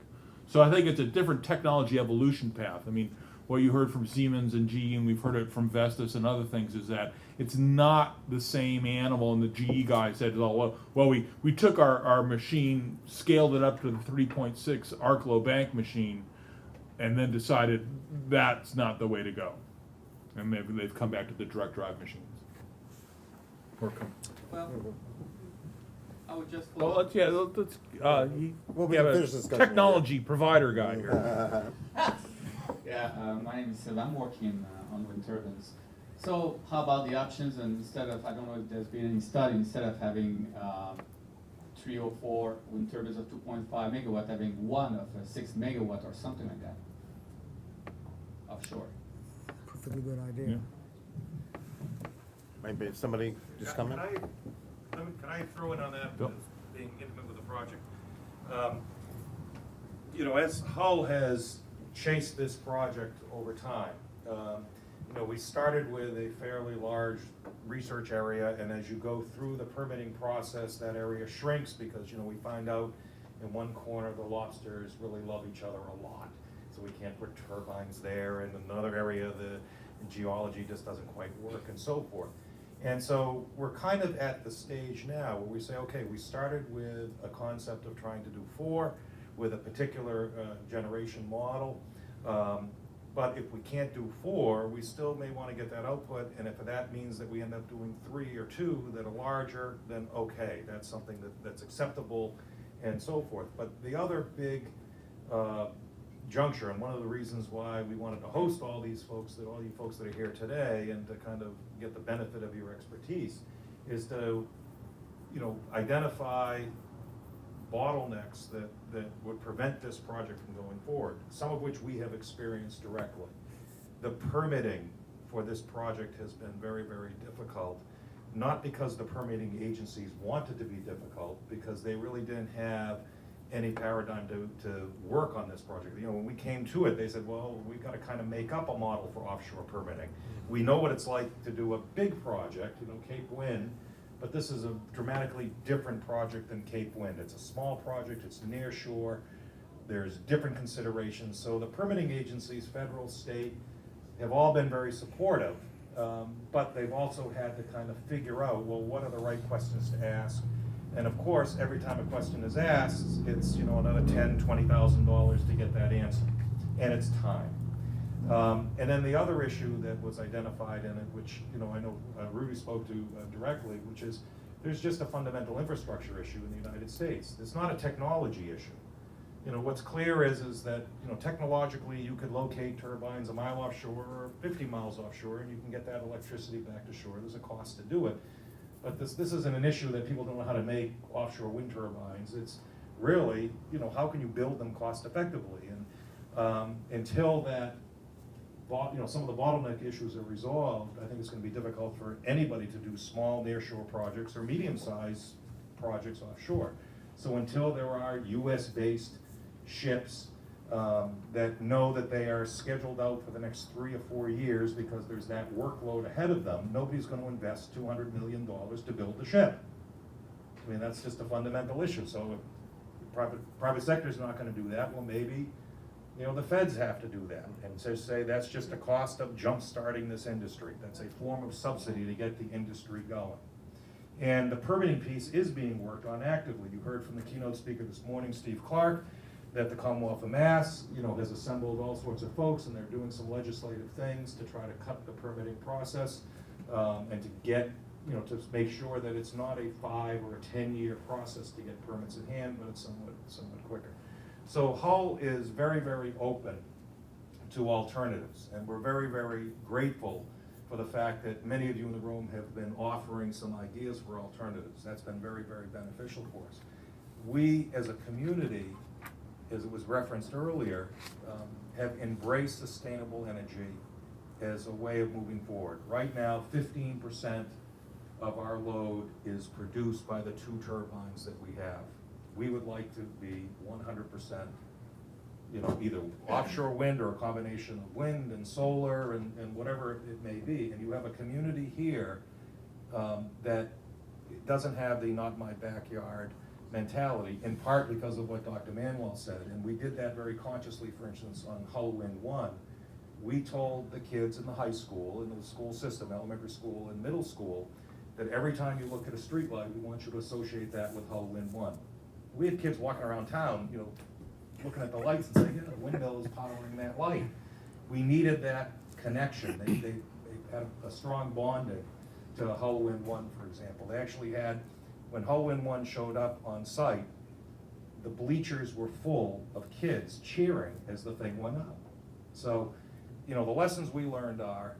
So I think it's a different technology evolution path. I mean, what you heard from Siemens and GE, and we've heard it from Vestas and other things, is that it's not the same animal. And the GE guy said, well, we took our machine, scaled it up to the 3.6 arc low bank machine, and then decided that's not the way to go. And they've come back to the direct drive machines. Well, I would just. Well, let's We have can a finish discussion technology provider guy here. Yeah, my name is Sil. I'm working on wind turbines. So how about the options? And instead of, I don't know if there's been any study, instead of having 3 or 4 wind turbines of 2.5 megawatt, having one of 6 megawatt or something like that offshore. Perfectly good idea. Yeah. Maybe somebody just come in? Can I throw in on that, Bill? as being intimate with the project? As Hull has chased this project over time, we started with a fairly large research area, and as you go through the permitting process, that area shrinks because, we find out in one corner the lobsters really love each other a lot. so we can't put turbines there, and another area, the geology just doesn't quite work, and so forth. And so we're kind of at the stage now where we say, okay, we started with a concept of trying to do 4 with a particular generation model. But if we can't do 4, we still may want to get that output, and if that means that we end up doing 3 or 2 that are larger, then okay, that's something that's acceptable and so forth. But the other big juncture, and one of the reasons why we wanted to host all these folks, all you folks that are here today, and to kind of get the benefit of your expertise, is to, you know, identify bottlenecks that would prevent this project from going forward, some of which we have experienced directly. The permitting for this project has been very, very difficult, not because the permitting agencies wanted to be difficult, because they really didn't have any paradigm to work on this project. You know, when we came to it, they said, well, we've got to kind of make up a model for offshore permitting. We know what it's like to do a big project, you know, Cape Wind, but this is a dramatically different project than Cape Wind. It's a small project, it's near shore, there's different considerations. So the permitting agencies, federal, state, have all been very supportive, but they've also had to kind of figure out, well, what are the right questions to ask? And of course, every time a question is asked, it's, you know, another $10,000, $20,000 to get that answer, and it's time. And then the other issue that was identified in it, which, you know, I know Rudy spoke to directly, which is there's just a fundamental infrastructure issue in the United States. It's not a technology issue. You know, what's clear is that, you know, technologically you could locate turbines a mile offshore or 50 miles offshore, and you can get that electricity back to shore. There's a cost to do it. But this isn't an issue that people don't know how to make offshore wind turbines. It's really, you know, how can you build them cost effectively? And until that, you know, some of the bottleneck issues are resolved, I think it's going to be difficult for anybody to do small nearshore projects or medium-sized projects offshore. So until there are US-based ships that know that they are scheduled out for the next 3 or 4 years because there's that workload ahead of them, nobody's going to invest $200 million to build the ship. I mean, that's just a fundamental issue. So if private sector is not going to do that, well, maybe, you know, the feds have to do that, and so say that's just a cost of jump-starting this industry. That's a form of subsidy to get the industry going. And the permitting piece is being worked on actively. You heard from the keynote speaker this morning, Steve Clark, that the Commonwealth of Mass, you know, has assembled all sorts of folks, and they're doing some legislative things to try to cut the permitting process and to get, you know, to make sure that it's not a 5 or a 10-year process to get permits in hand, but it's somewhat quicker. So Hull is very, very open to alternatives, and we're very, very grateful for the fact that many of you in the room have been offering some ideas for alternatives. That's been very, very beneficial for us. We, as a community, as it was referenced earlier, have embraced sustainable energy as a way of moving forward. Right now, 15% of our load is produced by the 2 turbines that we have. We would like to be 100%, you know, either offshore wind or a combination of wind and solar and whatever it may be. And you have a community here that doesn't have the not my backyard mentality, in part because of what Dr. Manuel said. And we did that very consciously, for instance, on Hull Wind 1. We told the kids in the high school, in the school system, elementary school and middle school, that every time you look at a street light, we want you to associate that with Hull Wind 1. We had kids walking around town, you know, looking at the lights and saying, yeah, the windmill is powering that light. We needed that connection. They had a strong bonding to Hull Wind 1, for example. They actually had, when Hull Wind 1 showed up on site, the bleachers were full of kids cheering as the thing went up. So, you know, the lessons we learned are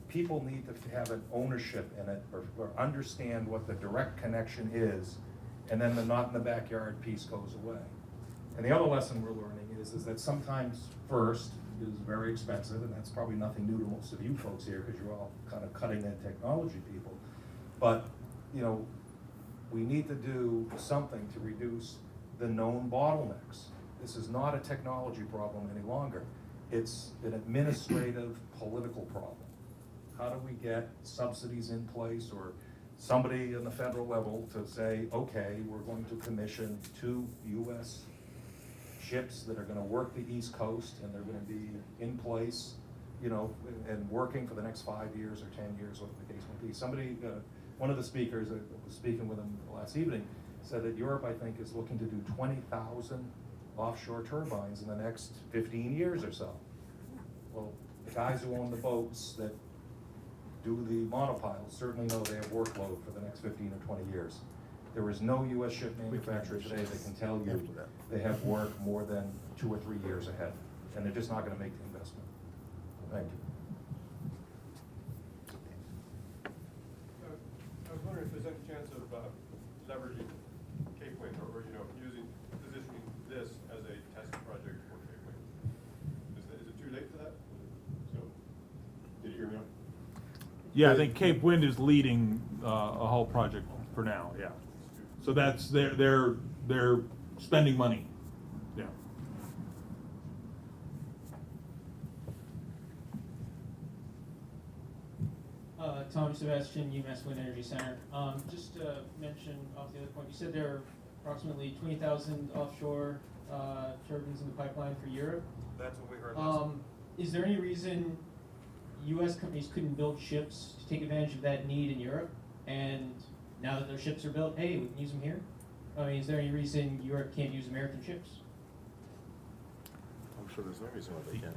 people need to have an ownership in it or understand what the direct connection is, and then the not in the backyard piece goes away. And the other lesson we're learning is that sometimes first is very expensive, and that's probably nothing new to most of you folks here because you're all kind of cutting-edge technology people. But, you know, we need to do something to reduce the known bottlenecks. This is not a technology problem any longer. It's an administrative, political problem. How do we get subsidies in place, or somebody in the federal level to say, okay, we're going to commission 2 US ships that are gonna work the East Coast, and they're gonna be in place, you know, and working for the next 5 years or 10 years, whatever the case may be. Somebody, one of the speakers, I was speaking with him last evening, said that Europe, I think, is looking to do 20,000 offshore turbines in the next 15 years or so. Well, the guys who own the boats that do the monopiles certainly know they have workload for the next 15 or 20 years. There is no US ship manufacturer today that can tell you they have work more than 2 or 3 years ahead, and they're just not gonna make the investment. Thank you. I was wondering if there's any chance of leveraging Cape Wind, or positioning this as a test project for Cape Wind. Is it too late for that? So, did you hear me? Yeah, I think Cape Wind is leading a whole project for now, yeah. So that's, they're spending money, yeah. Tom Sebastian, UMass Wind Energy Center. Just to mention off the other point, you said there are approximately 20,000 offshore turbines in the pipeline for Europe. That's what we heard. Is there any reason U.S. companies couldn't build ships to take advantage of that need in Europe? And now that their ships are built, hey, we can use them here? I mean, is there any reason Europe can't use American ships? I'm sure there's no reason why they can't.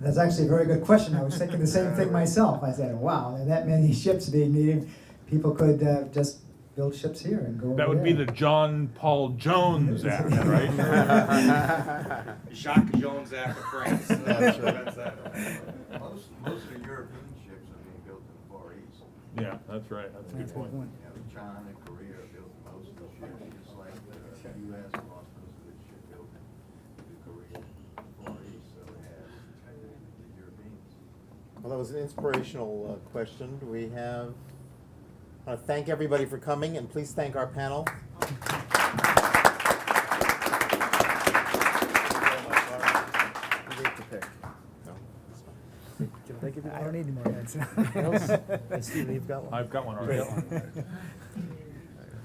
That's actually a very good question. I was thinking the same thing myself. I said, wow, there are that many ships being needed. People could just build ships here and go That over would be there. the John Paul Jones Act, right? Jacques Jones Act of France. That's that. Most of the European ships are being built in the Far East. Yeah, that's right, that's a good point. China, Korea are building most of the ships, just like the U.S. lost most of its shipbuilding to Korea, Far East, so it has the Europeans. Well, that was an inspirational question. Do we have, I want to thank everybody for coming, and please thank our panel. I don't need any more heads. Steve, you've got one. I've got one already.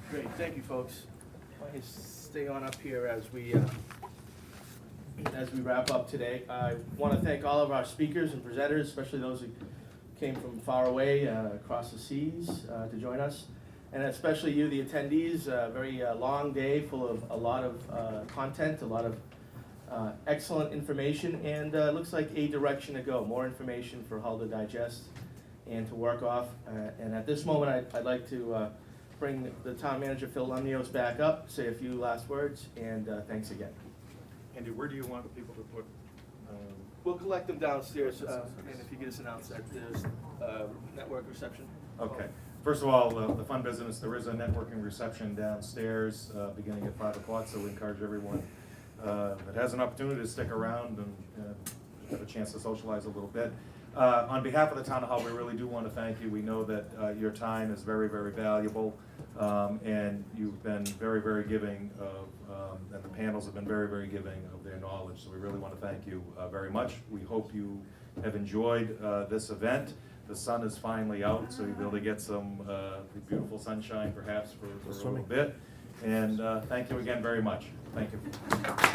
Great, thank you, folks. Why don't you stay on up here as we wrap up today. I want to thank all of our speakers and presenters, especially those who came from far away, across the seas, to join us. And especially you, the attendees, a very long day full of a lot of content, a lot of excellent information, and looks like a direction to go. More information for Hull to digest and to work off. And at this moment, I'd like to bring the town manager, Phil Lemnios, back up, say a few last words, and thanks again. Andy, where do you want people to put? We'll collect them downstairs, and if you could just announce that there's network reception. Okay. First of all, the fun business, there is a networking reception downstairs beginning at 5 o'clock, so we encourage everyone that has an opportunity to stick around and have a chance to socialize a little bit. On behalf of the Town of Hull, we really do want to thank you. We know that your time is very, very valuable, and you've been very, very giving of, and the panels have been very, very giving of their knowledge. So we really want to thank you very much. We hope you have enjoyed this event. The sun is finally out, so you'll be able to get some beautiful sunshine perhaps for a little bit. And thank you again very much. Thank you.